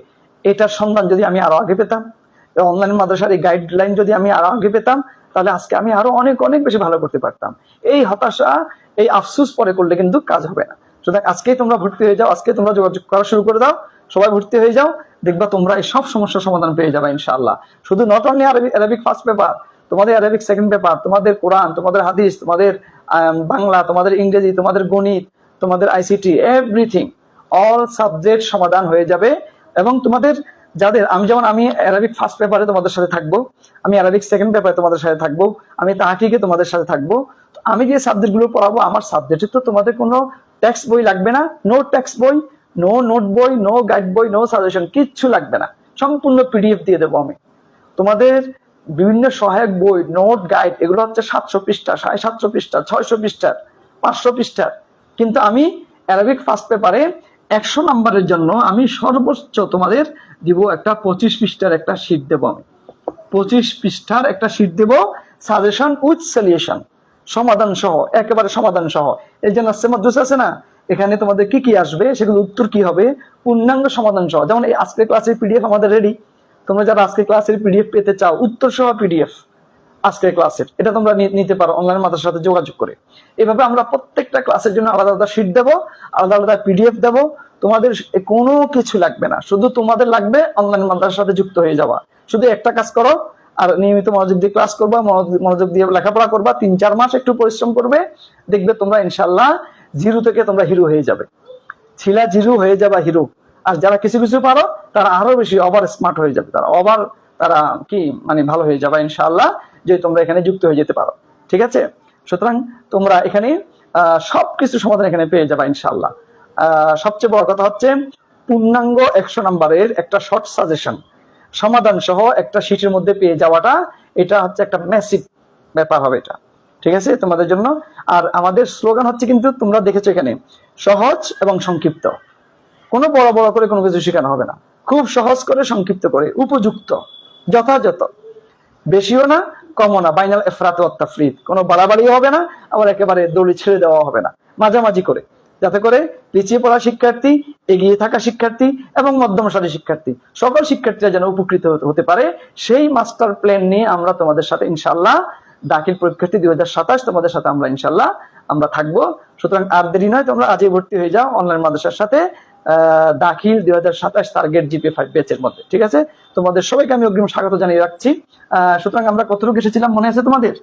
এটার সন্ধান যদি আমি আরো আগে পেতাম, অনলাইন মাদ্রাসার এই গাইডলাইন যদি আমি আরো আগে পেতাম, তাহলে আজকে আমি আরো অনেক অনেক বেশি ভালো করতে পারতাম। এই হতাশা, এই আফসোস পরে করলে কিন্তু কাজ হবে না। সুতরাং আজকেই তোমরা ভর্তি হয়ে যাও, আজকে তোমরা যোগাযোগ করা শুরু করে দাও, সবাই ভর্তি হয়ে যাও। দেখবা তোমরা এই সব সমস্যার সমাধান পেয়ে যাবে ইনশাআল্লাহ। শুধু not only Arabic first paper, তোমাদের অ্যারাবিক সেকেন্ড পেপার, তোমাদের কোরআন, তোমাদের হাদিস, তোমাদের বাংলা, তোমাদের ইংরেজি, তোমাদের গণিত, তোমাদের ICT, এভরিথিং, অল সাবজেক্ট সমাধান হয়ে যাবে। এবং তোমাদের যাদের আমি অ্যারাবিক ফার্স্ট পেপারে তোমাদের সাথে থাকবো, আমি অ্যারাবিক সেকেন্ড পেপারে তোমাদের সাথে থাকবো, আমি তাহকিকে তোমাদের সাথে থাকবো। আমি যে সাবজেক্ট গুলো পড়াবো, আমার সাবজেক্টে তো তোমাদের কোনো টেক্সট বই লাগবে না, নো টেক্সট বই, নো নোট বই, নো গাইড বই, নো সাজেশন, কিচ্ছু লাগবে না। সম্পূর্ণ PDF দিয়ে দেবো আমি তোমাদের। বিভিন্ন সহায়ক বই, নোট, গাইড, এগুলো হচ্ছে 700 পৃষ্ঠা, 750 পৃষ্ঠা, 600 পৃষ্ঠার, 500 পৃষ্ঠার। কিন্তু আমি অ্যারাবিক ফার্স্ট পেপারে 100 নম্বরের জন্য আমি সর্বোচ্চ তোমাদের দিব একটা 25 পৃষ্ঠার একটা শীট দেবো। আমি 25 পৃষ্ঠার একটা শীট দেবো, সাজেশন উইথ সলিউশন, সমাধান সহ, একেবারে সমাধান সহ। এই যে নাসে মাদ্রাসা আছে না, এখানে তোমাদের কি কি আসবে, সেগুলো উত্তর কি হবে, পূর্ণাঙ্গ সমাধান সহ। যেমন এই আজকের ক্লাসের PDF আমাদের রেডি। তোমরা যারা আজকের ক্লাসের PDF পেতে চাও, উত্তর সহ PDF আজকের ক্লাসের, এটা তোমরা নিতে পারো অনলাইন মাদ্রাসার সাথে যোগাযোগ করে। এভাবে আমরা প্রত্যেকটা ক্লাসের জন্য আলাদা আলাদা শীট দেবো, আলাদা আলাদা PDF দেবো। তোমাদের কোনো কিছু লাগবে না, শুধু তোমাদের লাগবে অনলাইন মাদ্রাসার সাথে যুক্ত হয়ে যাওয়া। শুধু একটা কাজ করো, আর নিয়মিত মনোযোগ দিয়ে ক্লাস করবা, মনোযোগ দিয়ে লেখাপড়া করবা, 3-4 মাস একটু পরিশ্রম করবে, দেখবে তোমরা ইনশাল্লাহ জিরো থেকে তোমরা হিরো হয়ে যাবে। ছিলা জিরো হয়ে যাবা হিরো। আর যারা কিছু কিছু পারো, তারা আরো বেশি ওভার স্মার্ট হয়ে যাবে, তারা কি ভালো হয়ে যাবে ইনশাআল্লাহ, যে তোমরা এখানে যুক্ত হয়ে যেতে পারো। ঠিক আছে? সুতরাং তোমরা এখানে সবকিছু সমাধান এখানে পেয়ে যাবা ইনশাআল্লাহ। সবচেয়ে বড় কথা হচ্ছে পূর্ণাঙ্গ 100 নম্বরের একটা শর্ট সাজেশন সমাধান সহ একটা শীটের মধ্যে পেয়ে যাওয়াটা, এটা হচ্ছে একটা ম্যাসিভ ব্যাপার হবে এটা। ঠিক আছে তোমাদের জন্য। আর আমাদের স্লোগান হচ্ছে, কিন্তু তোমরা দেখেছো এখানে, সহজ এবং সংক্ষিপ্ত। কোনো বড় বড় করে কোনো কিছু শেখানো হবে না, খুব সহজ করে, সংক্ষিপ্ত করে, উপযুক্ত, যথাযথ, বেশিও না কমও না, বাইনাল ইফরাত ওয়াত তাফরিত, কোনো বাড়াবাড়িও হবে না, আবার একেবারে দড়ি ছেড়ে দেওয়া হবে না, মাঝামাঝি করে, যাতে করে পিছিয়ে পড়া শিক্ষার্থী, এগিয়ে থাকা শিক্ষার্থী এবং মধ্যম সারি শিক্ষার্থী, সকল শিক্ষার্থীরা যেন উপকৃত হতে পারে, সেই মাস্টার প্ল্যান নিয়ে আমরা তোমাদের সাথে ইনশাআল্লাহ দাখিল পরীক্ষার্থী 2027 তোমাদের সাথে আমরা ইনশাআল্লাহ আমরা থাকবো। সুতরাং আর দেরি নয়, তোমরা আজই ভর্তি হয়ে যাও অনলাইন মাদ্রাসার সাথে দাখিল 2027 টার্গেট GPA5 ব্যাচের মধ্যে। ঠিক আছে? তোমাদের সবাইকে আমি অগ্রিম স্বাগত জানিয়ে রাখছি। সুতরাং আমরা কতটুকু এসেছিলাম মনে আছে তোমাদের?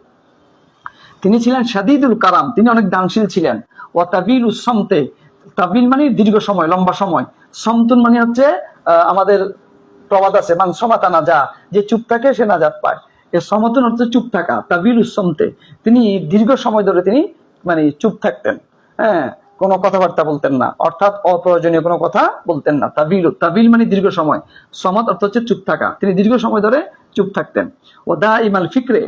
তিনি ছিলেন শাদীদুল কারাম, তিনি অনেক দানশীল ছিলেন। ওয়া তাবিলুস সামতে, তাবিল মানে দীর্ঘ সময়, লম্বা সময়। সমতুন মানে হচ্ছে আমাদের প্রবাদ আছে, মান সমাতানা যা, যে চুপ থাকে সে নাজাত পায়। এর সমতুন হচ্ছে চুপ থাকা, তাবিলুস সামতে। তিনি দীর্ঘ সময় ধরে তিনি চুপ থাকতেন। হ্যাঁ, কোনো কথাবার্তা বলতেন না, অর্থাৎ অপ্রয়োজনীয় কোনো কথা বলতেন না। তাবিল মানে দীর্ঘ সময়, সমাদ অর্থ হচ্ছে চুপ থাকা, তিনি দীর্ঘ সময় ধরে চুপ থাকতেন। ও দা ইমাল ফিক্রে,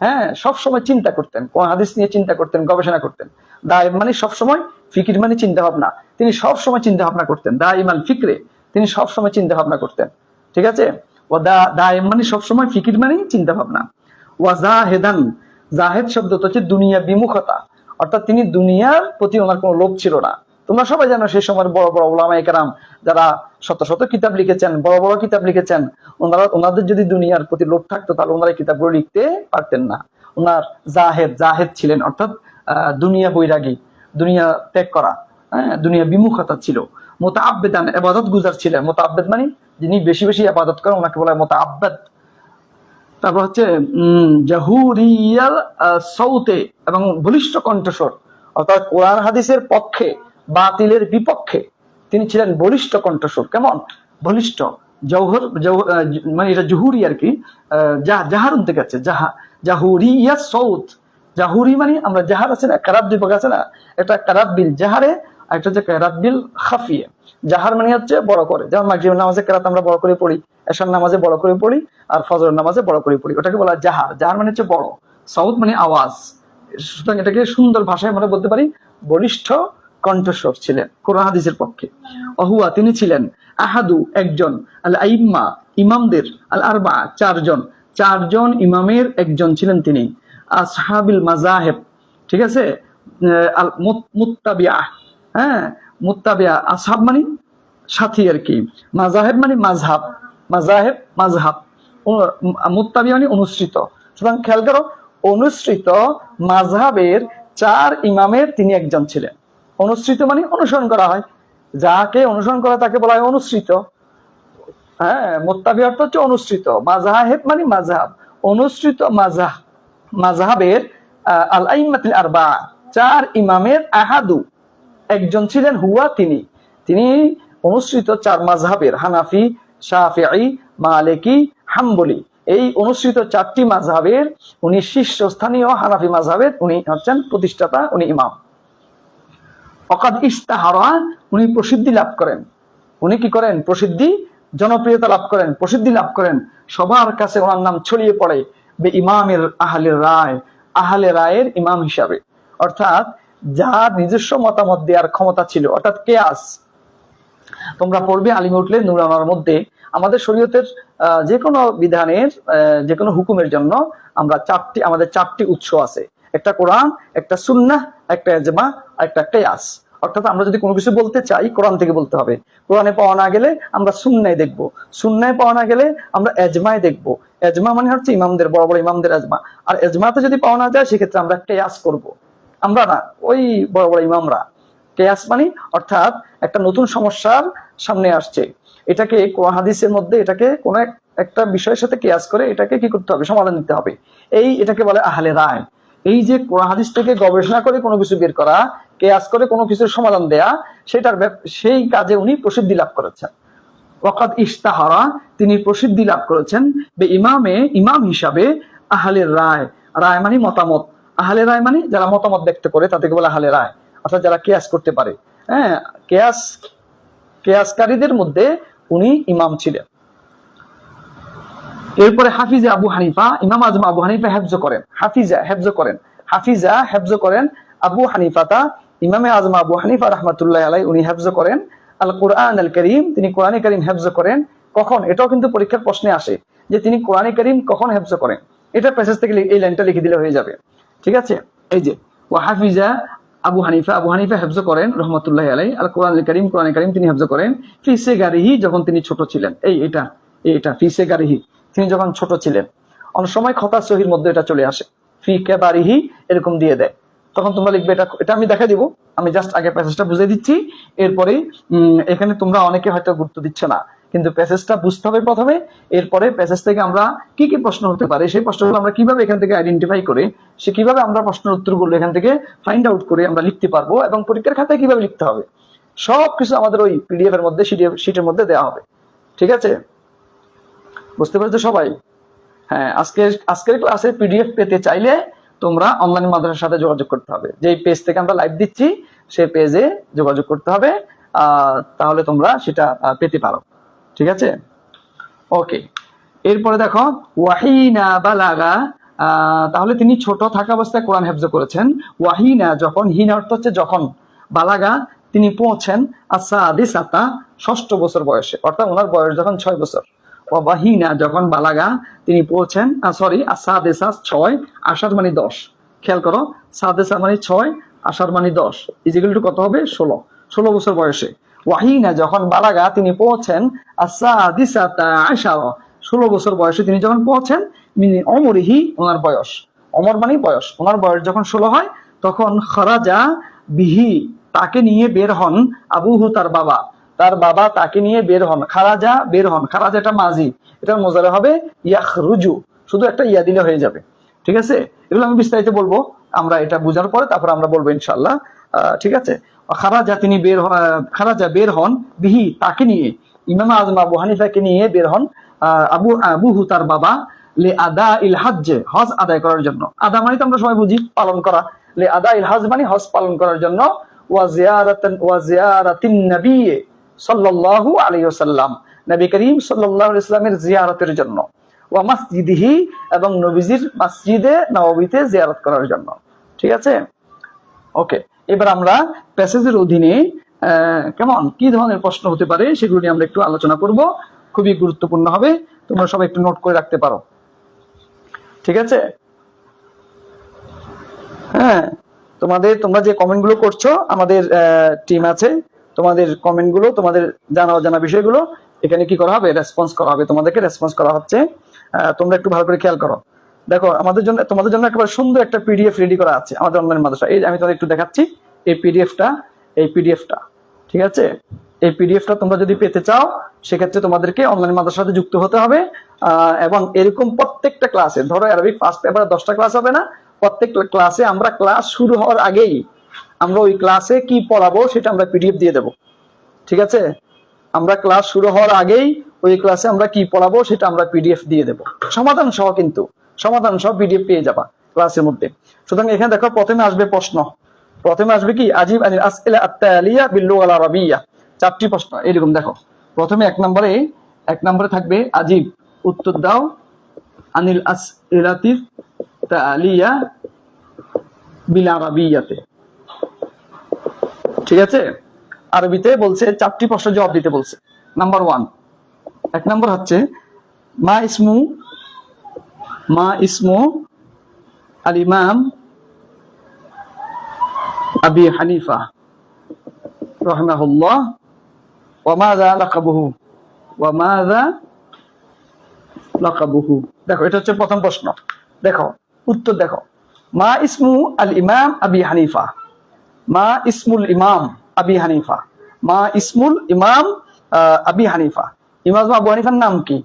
হ্যাঁ, সবসময় চিন্তা করতেন, কোন হাদিস নিয়ে চিন্তা করতেন, গবেষণা করতেন। দায়েম মানে সবসময়, ফিকির মানে চিন্তা ভাবনা, তিনি সবসময় চিন্তা ভাবনা করতেন। দা ইমাল ফিক্রে, তিনি সবসময় চিন্তা ভাবনা করতেন। ঠিক আছে, ও দায়েম মানে সবসময়, ফিকির মানে চিন্তা ভাবনা। ওয়া জাহেদান, জাহেদ শব্দ হচ্ছে দুনিয়া বিমুখতা, অর্থাৎ তিনি দুনিয়ার প্রতি ওনার কোনো লোভ ছিল না। তোমরা সবাই জানো সেই সময়ের বড় বড় উলামায়ে কেরাম যারা শত শত কিতাব লিখেছেন, বড় বড় কিতাব লিখেছেন, ওনাদের যদি দুনিয়ার প্রতি লোভ থাকতো তাহলে ওনারা কিতাবগুলো লিখতে পারতেন না। ওনার জাহেদ ছিলেন, অর্থাৎ দুনিয়া বৈরাগী, দুনিয়া ত্যাগ করা, হ্যাঁ, দুনিয়া বিমুখতা ছিল। মোতাআব্বেদান, ইবাদত গুজার ছিলেন। মোতাআব্বেদ মানে যিনি বেশি বেশি ইবাদত করেন ওনাকে বলা হয় মোতাআব্বেদ। তারপর হচ্ছে জাহুরিয়াল সৌতে, এবং বলিষ্ঠ কণ্ঠস্বর, অর্থাৎ কোরআন হাদিসের পক্ষে, বাতিলের বিপক্ষে তিনি ছিলেন বলিষ্ঠ কণ্ঠস্বর। কেমন বলিষ্ঠ? মানে এটা জহুরি আর কি, জাহারুন থেকে আছে, জাহুরিয়া সৌত। জাহুরি মানে আমরা জাহার আছে না, কারাত দুই প্রকার আছে না, একটা কারাত বিল জাহারে, একটা হচ্ছে কারাত বিল খাফিয়ে। জাহার মানে হচ্ছে বড় করে, যেমন মাগরিবের নামাজে কেরাত আমরা বড় করে পড়ি, এশার নামাজে বড় করে পড়ি, আর ফজরের নামাজে বড় করে পড়ি, ওটাকে বলা জাহার। জাহার মানে হচ্ছে বড়, সাউত মানে আওয়াজ। সুতরাং এটাকে সুন্দর ভাষায় আমরা বলতে পারি বলিষ্ঠ কণ্ঠস্বর ছিলেন কোরআন হাদিসের পক্ষে। অহুয়া, তিনি ছিলেন আহাদু, একজন, আল আইম্মা, ইমামদের, আল আরবা, চারজন ইমামের একজন ছিলেন তিনি। আসহাবিল মাযাহিব, ঠিক আছে, আল মুত্তাবিআ, হ্যাঁ, মুত্তাবিআ, আসহাব মানে সাথী আর কি, মাযাহিব মানে মাযহাব, মাযহাব, মুত্তাবি মানে অনুসৃত। সুতরাং খেয়াল করো, অনুসৃত মাযহাবের 4 ইমামের তিনি একজন ছিলেন। অনুসৃত মানে অনুসরণ করা হয়, যাকে অনুসরণ করা তাকে বলা হয় অনুসৃত। হ্যাঁ, মুত্তাবি অর্থ হচ্ছে অনুসৃত, মাযহাব মানে মাযহাব, অনুসৃত মাযহাবের আল আইম্মাতুল আরবা, 4 ইমামের আহাদু, একজন ছিলেন, হুয়া, তিনি অনুসৃত 4 মাযহাবের, হানাফি, শাফিঈ, মালিকি, হাম্বলি, এই অনুসৃত 4টি মাযহাবের উনি শীর্ষস্থানীয়। হানাফি মাযহাবের উনি হচ্ছেন প্রতিষ্ঠাতা, উনি ইমাম। ওয়াকাদ ইশতাহারা, উনি প্রসিদ্ধি লাভ করেন। উনি কি করেন? প্রসিদ্ধি, জনপ্রিয়তা লাভ করেন, প্রসিদ্ধি লাভ করেন, সবার কাছে ওনার নাম ছড়িয়ে পড়ে। বে ইমামের আহলে রায়ের ইমাম হিসাবে, অর্থাৎ যার নিজস্ব মতামত দেওয়ার ক্ষমতা ছিল, অর্থাৎ কেয়াস। তোমরা পড়বে আলিমে উঠলে নূরানার মধ্যে, আমাদের শরীয়তের যে কোনো বিধানের, যে কোনো হুকুমের জন্য আমাদের 4টি উৎস আছে, একটা কোরআন, একটা সুন্নাহ, একটা ইজমা, একটা কিয়াস। অর্থাৎ আমরা যদি কোনো কিছু বলতে চাই কোরআন থেকে বলতে হবে, কোরআনে পাওয়া না গেলে আমরা সুন্নায় দেখবো, সুন্নায় পাওয়া না গেলে আমরা এজমায় দেখবো। এজমা মানে হচ্ছে ইমামদের, বড় বড় ইমামদের এজমা। আর এজমাতে যদি পাওয়া না যায় সেক্ষেত্রে আমরা কিয়াস করব। আমরা না, ওই বড় বড় ইমামরা। কিয়াস মানে অর্থাৎ একটা নতুন সমস্যার সামনে আসছে, এটাকে কোরআন হাদিসের মধ্যে এটাকে কোন একটা বিষয়ের সাথে কিয়াস করে এটাকে কি করতে হবে? সমাধান দিতে হবে। এটাকে বলে আহলে রায়। এই যে কোরআন হাদিস থেকে গবেষণা করে কোনো কিছু বের করা, কিয়াস করে কোনো কিছুর সমাধান দেয়া, সেই কাজে উনি প্রসিদ্ধি লাভ করেছেন। ওয়াকাদ ইশতাহারা, তিনি প্রসিদ্ধি লাভ করেছেন। বে ইমাম হিসাবে আহলে রায়। রায় মানে মতামত, আহলে রায় মানে যারা মতামত ব্যক্ত করে তাদেরকে বলে আহলে রায়, অর্থাৎ যারা কিয়াস করতে পারে। হ্যাঁ, কিয়াসকারীদের মধ্যে উনি ইমাম ছিলেন। এরপরে হাফিজা আবু হানিফা, ইমাম আজম আবু হানিফা হেফজ করেন। হাফিজা হেফজ করেন আবু হানিফাতা, ইমামে আজম আবু হানিফা রাহমাতুল্লাহ আলাইহি, উনি হেফজ করেন আল কোরআন আল কারীম, তিনি কোরআনে কারীম হেফজ করেন। কখন? এটাও কিন্তু পরীক্ষার প্রশ্নে আসে যে তিনি কোরআনে কারীম কখন হেফজ করেন। এটা প্যাসেজ থেকে এই লাইনটা লিখে দিলে হয়ে যাবে। ঠিক আছে, এই যে ওয়া হাফিজা আবু হানিফা হেফজ করেন রহমতুল্লাহ আলাইহি আল কোরআন আল কারীম, কোরআনে কারীম তিনি হেফজ করেন। ফি সিগারিহি, যখন তিনি ছোট ছিলেন। এটা ফি সিগারিহি, তিনি যখন ছোট ছিলেন। অনেক সময় খতা সহির মধ্যে এটা চলে আসে, ফি কেবারিহি এরকম দিয়ে দেয়, তখন তোমরা লিখবে এটা আমি দেখা দিব। আমি জাস্ট আগে প্যাসেজটা বুঝে দিচ্ছি, এরপরে এখানে তোমরা অনেকে হয়তো গুরুত্ব দিচ্ছ না, কিন্তু প্যাসেজটা বুঝতে হবে প্রথমে, এরপরে প্যাসেজ থেকে আমরা কি কি প্রশ্ন হতে পারে সেই প্রশ্নগুলো আমরা কিভাবে এখান থেকে আইডেন্টিফাই করে কিভাবে আমরা প্রশ্নের উত্তরগুলো এখান থেকে ফাইন্ড আউট করে আমরা লিখতে পারবো, এবং পরীক্ষার খাতায় কিভাবে লিখতে হবে সবকিছু আমাদের ওই পিডিএফ এর মধ্যে, শিটের মধ্যে দেওয়া হবে। ঠিক আছে, বুঝতে পেরেছো সবাই? হ্যাঁ, আজকের ক্লাসে পিডিএফ পেতে চাইলে তোমরা অনলাইন মাদ্রাসার সাথে যোগাযোগ করতে হবে। যে পেজ থেকে আমরা লাইভ দিচ্ছি সেই পেজে যোগাযোগ করতে হবে, তাহলে তোমরা সেটা পেতে পারো। ঠিক আছে, ওকে। এরপরে দেখো ওয়াহিনা বালাগা, তাহলে তিনি ছোট থাকা অবস্থায় কোরআন হেফজ করেছেন। ওয়াহিনা যখন, হিনা অর্থ হচ্ছে যখন, বালাগা তিনি পৌঁছেন আসাদিসাতা ষষ্ঠ বছর বয়সে, অর্থাৎ ওনার বয়স যখন 6 বছর। ওয়াহিনা যখন বালাগা তিনি পৌঁছেন, সরি আসাদিসা 6, আষাঢ় মানে 10, খেয়াল করো, সাদেসা মানে 6, আষাঢ় মানে 10, ইজিক্যাল টু কত হবে 16 বছর বয়সে। ওয়াহিনা যখন বালাগা তিনি পৌঁছেন আসাদিসাতা আশারা 16 বছর বয়সে তিনি যখন পৌঁছেন, মিনি অমরিহি ওনার বয়স, অমর মানে বয়স, ওনার বয়স যখন 16 হয় তখন খরাজা বিহি তাকে নিয়ে বের হন, আবুহু তার বাবা তাকে নিয়ে বের হন, খারাজা বের হন, খারাজা এটা মাজি, এটা মোজারে হবে ইয়াখরুজু, শুধু একটা ইয়া দিলে হয়ে যাবে। ঠিক আছে, এগুলো আমি বিস্তারিত বলবো, আমরা এটা বোঝার পরে তারপর আমরা বলবো ইনশাআল্লাহ। ঠিক আছে, খারাজা তিনি খারাজা বের হন, বিহি তাকে নিয়ে, ইমাম আজম আবু হানিফাকে নিয়ে বের হন, আবুহু তার বাবা, লে আদা ইল হজ্জে হজ আদায় করার জন্য। আদা মানে তো আমরা সবাই বুঝি পালন করা, লে আদা ইল হজ মানে হজ পালন করার জন্য, ওয়া জিয়ারাতিন নবী সাল্লাল্লাহু আলাইহি ওয়াসাল্লাম, নবী করিম সাল্লাল্লাহু আলাইহি ওয়াসাল্লামের জিয়ারতের জন্য, ওয়া মসজিদিহি এবং নবীজির মসজিদে নববীতে জিয়ারত করার জন্য। ঠিক আছে, ওকে। এবার আমরা প্যাসেজের অধীনে কেমন কি ধরনের প্রশ্ন হতে পারে সেগুলো নিয়ে আমরা একটু আলোচনা করব, খুবই গুরুত্বপূর্ণ হবে, তোমরা সবাই একটু নোট করে রাখতে পারো। ঠিক আছে, হ্যাঁ, তোমরা যে কমেন্ট গুলো করছো, আমাদের টিম আছে, তোমাদের কমেন্ট গুলো, তোমাদের জানা অজানা বিষয়গুলো এখানে কি করা হবে, রেসপন্স করা হবে, তোমাদেরকে রেসপন্স করা হচ্ছে। তোমরা একটু ভালো করে খেয়াল করো। দেখো তোমাদের জন্য একেবারে সুন্দর একটা পিডিএফ রেডি করা আছে আমাদের অনলাইন মাদ্রাসা। এই আমি তোমাদের একটু দেখাচ্ছি এই পিডিএফটা। ঠিক আছে, এই পিডিএফটা তোমরা যদি পেতে চাও সেক্ষেত্রে তোমাদেরকে অনলাইন মাদ্রাসার সাথে যুক্ত হতে হবে, এবং এরকম প্রত্যেকটা ক্লাসে, ধরো আরবিক ফার্স্ট পেপারে 10টা ক্লাস হবে না, প্রত্যেকটা ক্লাসে আমরা ক্লাস শুরু হওয়ার আগেই আমরা ওই ক্লাসে কি পড়াবো সেটা আমরা পিডিএফ দিয়ে দেবো। ঠিক আছে, আমরা ক্লাস শুরু হওয়ার আগেই ওই ক্লাসে আমরা কি পড়াবো সেটা আমরা পিডিএফ দিয়ে দেবো, সমাধান সহ, কিন্তু সমাধান সহ পিডিএফ পেয়ে যাবা ক্লাসের মধ্যে। সুতরাং এখানে দেখো প্রথমে আসবে প্রশ্ন, প্রথমে আসবে কি আজিব আনিল আসইলা আত-তালিয়া বিল লুগাল আরাবিয়্যা, 4টি প্রশ্ন এরকম। দেখো প্রথমে এক নম্বরে থাকবে আজিব, উত্তর দাও, আনিল আসইলাতি তালিয়া বিল আরাবিয়্যাতে। ঠিক আছে, আরবিতে বলছে 4টি প্রশ্নের জবাব দিতে বলছে। নাম্বার 1, 1 নম্বর হচ্ছে মা ইসমু আল ইমাম আবি হানিফা রাহিমাহুল্লাহ ওয়া মাযা লাকাবুহু। দেখো এটা হচ্ছে প্রথম প্রশ্ন। দেখো উত্তর, দেখো মা ইসমু আল ইমাম আবি হানিফা, মা ইসমুল ইমাম আবি হানিফা, মা ইসমুল ইমাম আবি হানিফা, ইমাম আবু হানিফার নাম কি,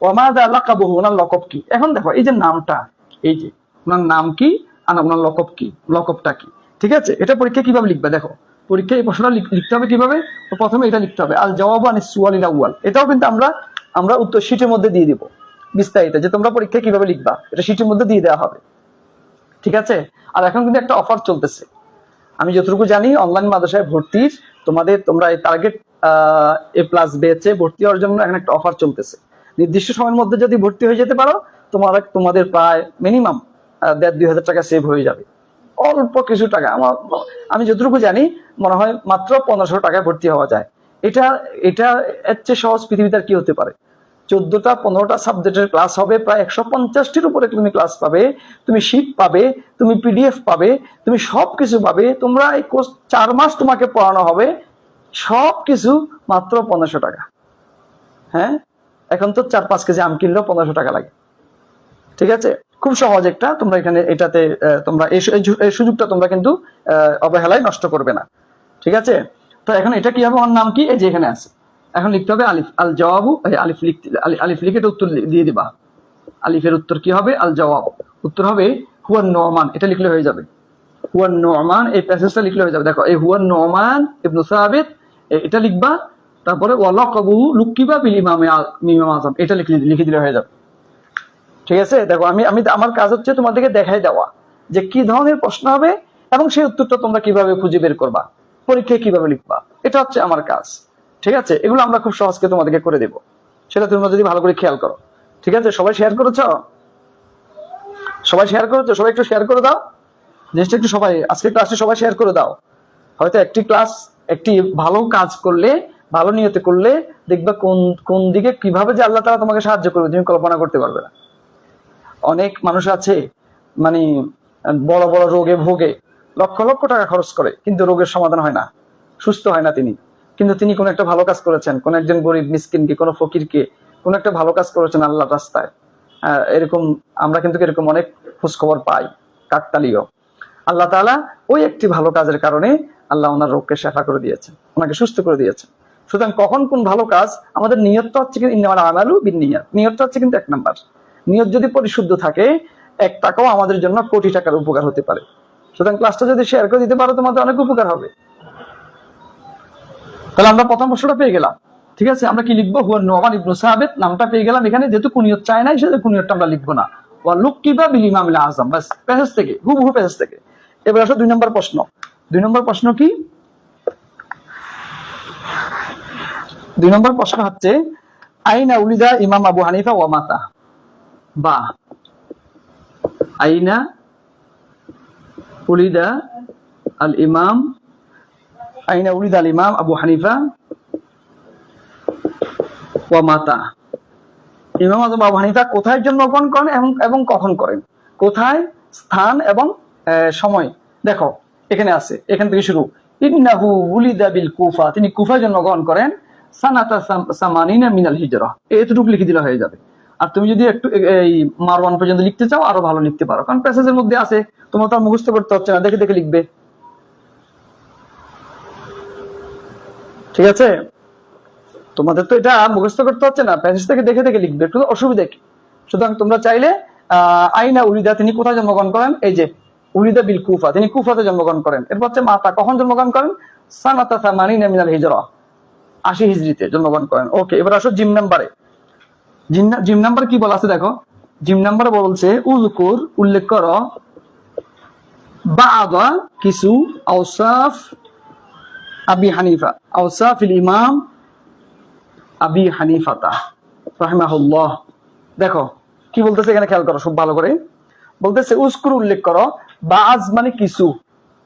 ওয়া মাযা লাকাবুহু ওনার লকব কি। এখন দেখো এই যে নামটা, এই যে ওনার নাম কি আর ওনার লকব কি, লকবটা কি। ঠিক আছে, এটা পরীক্ষা কিভাবে লিখবে, দেখো পরীক্ষায় এই প্রশ্নটা লিখতে হবে কিভাবে, প্রথমে এটা লিখতে হবে আল জওয়াবু আনিস সুয়ালিল আউয়াল। এটাও কিন্তু আমরা উত্তর শীটের মধ্যে দিয়ে দিব বিস্তারিত, যে তোমরা পরীক্ষায় কিভাবে লিখবা এটা শীটের মধ্যে দিয়ে দেওয়া হবে। ঠিক আছে, আর এখন কিন্তু একটা অফার চলতেছে, আমি যতটুকু জানি অনলাইন মাদ্রাসায় ভর্তির তোমরা এই টার্গেট A+ ব্যাচে ভর্তি হওয়ার জন্য এখন একটা অফার চলতেছে। নির্দিষ্ট সময়ের মধ্যে যদি ভর্তি হয়ে যেতে পারো তোমাদের প্রায় মিনিমাম 1,500-2,000 টাকা সেভ হয়ে যাবে, অল্প কিছু টাকা। আমি যতটুকু জানি মনে হয় মাত্র 1500 টাকায় ভর্তি হওয়া যায়। এটা এর চেয়ে সহজ পৃথিবীতে আর কি হতে পারে। 14টা-15টা সাবজেক্টের ক্লাস হবে, প্রায় 150টির উপরে তুমি ক্লাস পাবে, তুমি শীট পাবে, তুমি পিডিএফ পাবে, তুমি সবকিছু পাবে। তোমরা এই কোর্স 4 মাস তোমাকে পড়ানো হবে, সবকিছু মাত্র 1500 টাকা। হ্যাঁ, এখন তো 4-5 কেজি আম কিনলেও 1500 টাকা লাগে। ঠিক আছে, খুব সহজ একটা, তোমরা এটাতে তোমরা এই সুযোগটা তোমরা কিন্তু অবহেলায় নষ্ট করবে না। ঠিক আছে, তো এখন এটা কি হবে, আমার নাম কি, এই যে এখানে আছে, এখন লিখতে হবে আলিফ, আল জওয়াবু, আলিফ লিখে এটা উত্তর দিয়ে দিবা। আলিফের উত্তর কি হবে, আল জওয়াব, উত্তর হবে হুয়ান নোমান, এটা লিখলে হয়ে যাবে। হুয়ান নোমান, এই প্যাসেজটা লিখলে হয়ে যাবে। দেখো এই হুয়ান নোমান ইবনু সাবিত, এটা লিখবা, তারপরে ওয়া লাকাবুহু লুকিবা বিল ইমাম আযম, এটা লিখে দিলে হয়ে যাবে। ঠিক আছে, দেখো আমি আমার কাজ হচ্ছে তোমাদেরকে দেখাই দেওয়া যে কি ধরনের প্রশ্ন হবে এবং সেই উত্তরটা তোমরা কিভাবে খুঁজে বের করবা, পরীক্ষায় কিভাবে লিখবা, এটা হচ্ছে আমার কাজ। ঠিক আছে, এগুলো আমরা খুব সহজকে তোমাদেরকে করে দেব, সেটা তোমরা যদি ভালো করে খেয়াল করো। ঠিক আছে, সবাই শেয়ার করেছো? সবাই শেয়ার করেছো? সবাই একটু শেয়ার করে দাও জিনিসটা, একটু সবাই আজকে ক্লাসে সবাই শেয়ার করে দাও। হয়তো একটি ক্লাস, একটি ভালো কাজ করলে, ভালো নিয়তে করলে দেখবা কোন কোন দিকে কিভাবে যে আল্লাহ তাআলা তোমাকে সাহায্য করবে তুমি কল্পনা করতে পারবে না। অনেক মানুষ আছে মানে বড় বড় রোগে ভোগে, লক্ষ লক্ষ টাকা খরচ করে, কিন্তু রোগের সমাধান হয় না, সুস্থ হয় না তিনি। কিন্তু তিনি কোন একটা ভালো কাজ করেছেন, কোন একজন গরিব মিসকিনকে, কোন ফকিরকে কোন একটা ভালো কাজ করেছেন আল্লাহর রাস্তায়। এরকম আমরা কিন্তু এরকম অনেক খোঁজ খবর পাই, কাকতালীয়। আল্লাহ তাআলা ওই একটি ভালো কাজের কারণে আল্লাহ ওনার রোগকে শেফা করে দিয়েছেন, ওনাকে সুস্থ করে দিয়েছেন। সুতরাং কখন কোন ভালো কাজ, আমাদের নিয়তটা হচ্ছে কিন্তু ইন্নামাল আমালু বিন্নিয়াত, নিয়তটা হচ্ছে কিন্তু 1 নাম্বার। নিয়ত যদি পরিশুদ্ধ থাকে, 1 টাকাও আমাদের জন্য কোটি টাকার উপকার হতে পারে। সুতরাং ক্লাসটা যদি শেয়ার করে দিতে পারো তোমাদের অনেক উপকার হবে। তাহলে আমরা প্রথম প্রশ্নটা পেয়ে গেলাম। ঠিক আছে, আমরা কি লিখবো? হুয়া নু'মান ইবনে সাবিত নামটা পেয়ে গেলাম। এখানে যেহেতু কুনিয়ত চায় নাই, সেহেতু কুনিয়তটা আমরা লিখবো না। ওয়া লুকিবা বিল ইমামিল আযম, বাস প্যাসেজ থেকে, হুবহু প্যাসেজ থেকে। এবার আসো 2 নম্বর প্রশ্ন। 2 নম্বর প্রশ্ন কি? 2 নম্বর প্রশ্ন হচ্ছে আইনা উলিদা ইমাম আবু হানিফা ওয়া মাতা, বা আইনা উলিদা আল ইমাম, আইনা উলিদা আল ইমাম আবু হানিফা ওয়া মাতা। ইমাম আবু হানিফা কোথায় জন্মগ্রহণ করেন এবং কখন করেন? কোথায়, স্থান এবং সময়। দেখো এখানে আছে, এখান থেকে শুরু। ইন্নাহু উলিদা বিল কুফা, তিনি কুফায় জন্মগ্রহণ করেন সানাতা সামানিনা মিনাল হিজরা। এতটুকু লিখে দিলে হয়ে যাবে। আর তুমি যদি একটু এই মারওয়ান পর্যন্ত লিখতে চাও আরো ভালো লিখতে পারো, কারণ প্যাসেজের মধ্যে আছে, তোমার তো মুখস্থ করতে হচ্ছে না, দেখে দেখে লিখবে। ঠিক আছে, তোমাদের তো এটা মুখস্থ করতে হচ্ছে না, প্যাসেজ থেকে দেখে দেখে লিখবে, একটু অসুবিধা কি? সুতরাং তোমরা চাইলে আইনা উলিদা, তিনি কোথায় জন্মগ্রহণ করেন? এই যে উলিদা বিল কুফা, তিনি কুফাতে জন্মগ্রহণ করেন। এরপর হচ্ছে মাতা, কখন জন্মগ্রহণ করেন? সানাতা সামানিনা মিনাল হিজরা, 80 হিজরিতে জন্মগ্রহণ করেন। ওকে, এবার আসো জিম নাম্বারে। জিম নাম্বার কি বলা আছে দেখো। জিম নাম্বার বলছে উযকুর, উল্লেখ করো, বা'দা, কিছু, আওসাফ আবি হানিফা, আওসাফিল ইমাম আবি হানিফাতা রাহিমাহুল্লাহ। দেখো কি বলতেছে এখানে, খেয়াল করো খুব ভালো করে। বলতেছে উযকুর, উল্লেখ করো, বা'জ মানে কিছু,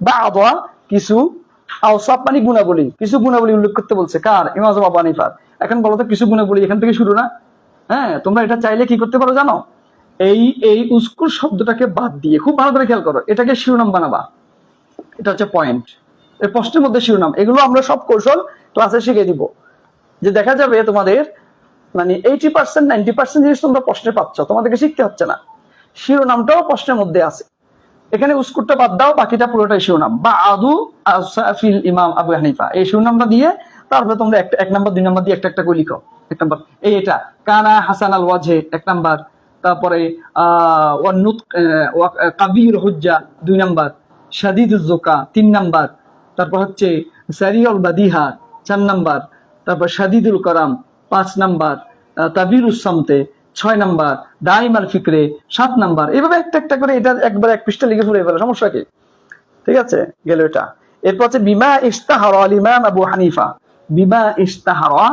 বা'দা কিছু, আওসাফ মানে গুণাবলী, কিছু গুণাবলী উল্লেখ করতে বলছে। কার? ইমাম আবু হানিফার। এখন বলো তো কিছু গুণাবলী এখান থেকে শুরু না? হ্যাঁ, তোমরা এটা চাইলে কি করতে পারো জানো? এই উযকুর শব্দটাকে বাদ দিয়ে, খুব ভালো করে খেয়াল করো, এটাকে শিরোনাম বানাবা। এটা হচ্ছে পয়েন্ট, এই প্রশ্নের মধ্যে শিরোনাম। এগুলো আমরা সব কৌশল ক্লাসে শিখিয়ে দিব। যে দেখা যাবে তোমাদের মানে 80% 90% জিনিস তোমরা প্রশ্নে পাচ্ছ, তোমাদেরকে শিখতে হচ্ছে না। শিরোনামটাও প্রশ্নের মধ্যে আছে। এখানে উস্কুরটা বাদ দাও, বাকিটা পুরোটাই শিরোনাম। বা আদু আসাফিল ইমাম আবু হানিফা, এই শিরোনামটা দিয়ে তারপরে তোমরা 1 নাম্বার 2 নাম্বার দিয়ে একটা করে লিখো। 1 নাম্বার এটা কানা হাসান আল ওয়াজহে, 1 নাম্বার। তারপরে কাবির হুজ্জা, 2 নাম্বার। শাদীদুজ যোকা, 3 নাম্বার। তারপর হচ্ছে সারিউল বাদিহা, 4 নাম্বার। তারপর শাদীদুল কারাম, 5 নাম্বার। তাবিরুস সামতে, 6 নাম্বার। দাইমাল ফিকরে, 7 নাম্বার। এইভাবে একটা করে এটা একবার 1 পৃষ্ঠা লিখে ফুরিয়ে ফেলো, সমস্যা কি? ঠিক আছে, গেল এটা। এরপর হচ্ছে বিমা ইশতাহারা আল ইমাম আবু হানিফা, বিমা ইশতাহারা,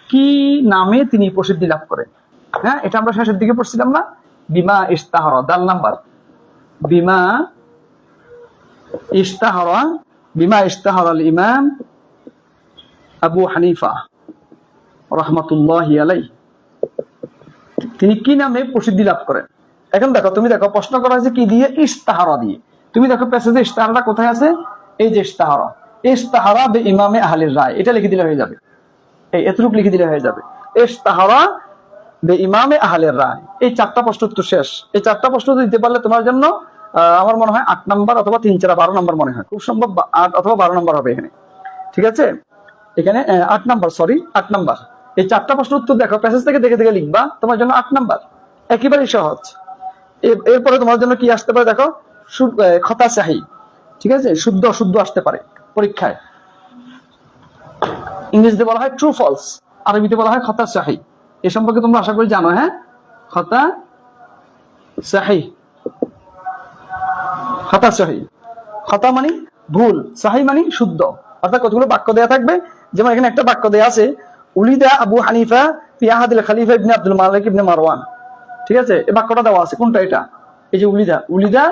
কি নামে তিনি প্রসিদ্ধি লাভ করেন। হ্যাঁ, এটা আমরা শেষের দিকে পড়ছিলাম না? বিমা ইশতাহারা, দাল নাম্বার। বিমা ইশতাহারা, বিমা ইশতাহারা আল ইমাম আবু হানিফা রাহমাতুল্লাহি আলাইহি, তিনি কি নামে প্রসিদ্ধি লাভ করেন। এখন দেখো, তুমি দেখো প্রশ্ন করা হয়েছে কি দিয়ে? ইশতাহারা দিয়ে। তুমি দেখো প্যাসেজে ইশতাহারাটা কোথায় আছে? এই যে ইশতাহারা, ইশতাহারা বে ইমামে আহলির রায়, এটা লিখে দিলে হয়ে যাবে। এতটুকু লিখে দিলে হয়ে যাবে, ইশতাহারা বে ইমামে আহলির রায়। এই 4টা প্রশ্ন উত্তর শেষ। এই 4টা প্রশ্ন দিতে পারলে তোমার জন্য আমার মনে হয় 8 নাম্বার অথবা 3 4 12 নাম্বার মনে হয়, খুব সম্ভব 8 অথবা 12 নাম্বার হবে এখানে। ঠিক আছে, এখানে 8 নাম্বার, সরি 8 নাম্বার। এই 4টা প্রশ্ন উত্তর দেখো, প্যাসেজ থেকে দেখে দেখে লিখবা, তোমার জন্য 8 নাম্বার, একেবারেই সহজ। এরপরে তোমার জন্য কি আসতে পারে দেখো, খতা সাহি। ঠিক আছে, শুদ্ধ অশুদ্ধ আসতে পারে পরীক্ষায়। ইংরেজিতে বলা হয় ট্রু ফলস, আরবিতে বলা হয় খতা সাহি। এ সম্পর্কে তোমরা আশা করি জানো। হ্যাঁ, খতা সাহি, খতা সাহি। খতা মানে ভুল, সাহি মানে শুদ্ধ। অর্থাৎ কতগুলো বাক্য দেয়া থাকবে, যেমন এখানে একটা বাক্য দেয়া আছে, উলিদা আবু হানিফা ফি আহাদিল খলিফা ইবনে আব্দুল মালিক ইবনে মারওয়ান। ঠিক আছে, এই বাক্যটা দেওয়া আছে, কোনটা এটা? এই যে উলিদা, উলিদা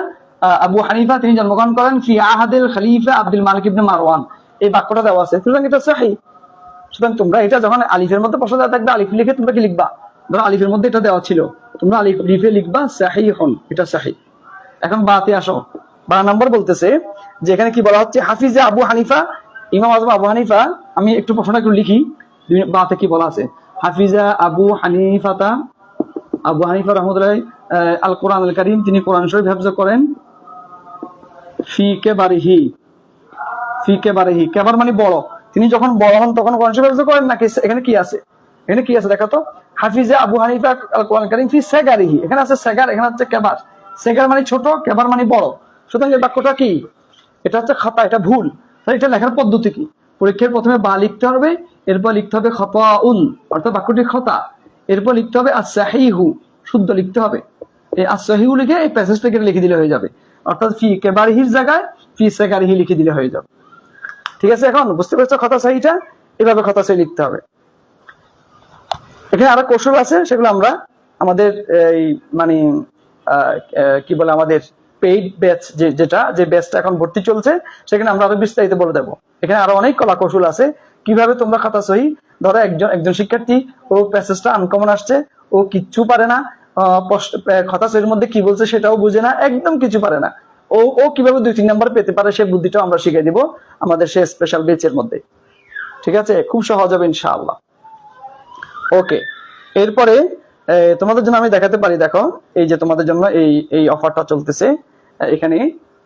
আবু হানিফা তিনি জন্মগ্রহণ করেন ফি আহাদিল খলিফা আব্দুল মালিক ইবনে মারওয়ান, এই বাক্যটা দেওয়া আছে, সুতরাং এটা সহিহ। সুতরাং তোমরা এটা যখন আলিফের মধ্যে প্রশ্ন দেওয়া থাকবে, আলিফ লিখে তোমরা কি লিখবা? ধরো আলিফের মধ্যে এটা দেওয়া ছিল, তোমরা আলিফ লিখে লিখবা সাহিহুন, এটা সহিহ। এখন বাতে আসো, 12 নম্বর বলতেছে যে এখানে কি বলা হচ্ছে, হাফিজে আবু হানিফা, ইমাম আজম আবু হানিফা, আমি একটু প্রশ্নটা একটু লিখি, বাতে কি বলা আছে। হাফিজা আবু হানিফাতা, আবু হানিফা রহমতুল্লাহ আল কোরআন আল কারীম, তিনি কোরআন শরীফ হিফজ করেন। ফি কেবারিহি, ফি কেবারিহি, কেবার মানে বড়, তিনি যখন বড় হন তখন কোরআন শরীফ হিফজ করেন নাকি? এখানে কি আছে, এখানে কি আছে দেখো তো। হাফিজা আবু হানিফা আল কোরআন কারীম ফি সেগারিহি, এখানে আছে সেগার, এখানে হচ্ছে কেবার। সেগার মানে ছোট, কেবার মানে বড়। সুতরাং এই বাক্যটা কি? এটা হচ্ছে খাতা, এটা ভুল। এটা লেখার পদ্ধতি কি? পরীক্ষার প্রথমে বা লিখতে হবে, এরপর লিখতে হবে খাতাউন, অর্থাৎ বাক্যটি খাতা, এরপর লিখতে হবে as-সাহিহু, শুদ্ধ লিখতে হবে। এই as-সাহিহু লিখে এই প্যাসেজটাকে লিখে দিলে হয়ে যাবে, অর্থাৎ ফি কেবারিহির জায়গায় ফি সেগারিহি লিখে দিলে হয়ে যাবে। ঠিক আছে, এখন বুঝতে পারছো খাতা সহিটা? এভাবে খাতা সহি লিখতে হবে। এখানে আরো কৌশল আছে, সেগুলো আমরা আমাদের এই মানে কি বলে, আমাদের পেইড ব্যাচ, যেটা যে ব্যাচটা এখন ভর্তি চলছে, সেখানে আমরা আরো বিস্তারিত বলে দেবো। এখানে আরো অনেক কলা কৌশল আছে কিভাবে তোমরা খাতা সহি। ধরো একজন শিক্ষার্থী, ও প্যাসেজটা আনকমন আসছে, ও কিচ্ছু পারে না, খাতা সহির মধ্যে কি বলছে সেটাও বুঝে না, একদম কিছু পারে না, ও কিভাবে 2-3 নাম্বার পেতে পারে সেই বুদ্ধিটাও আমরা শিখিয়ে দিব আমাদের সেই স্পেশাল ব্যাচের মধ্যে। ঠিক আছে, খুব সহজ হবে ইনশাআল্লাহ। ওকে, এরপরে তোমাদের জন্য আমি দেখাতে পারি, দেখো এই যে তোমাদের জন্য এই অফারটা চলতেছে, এখানে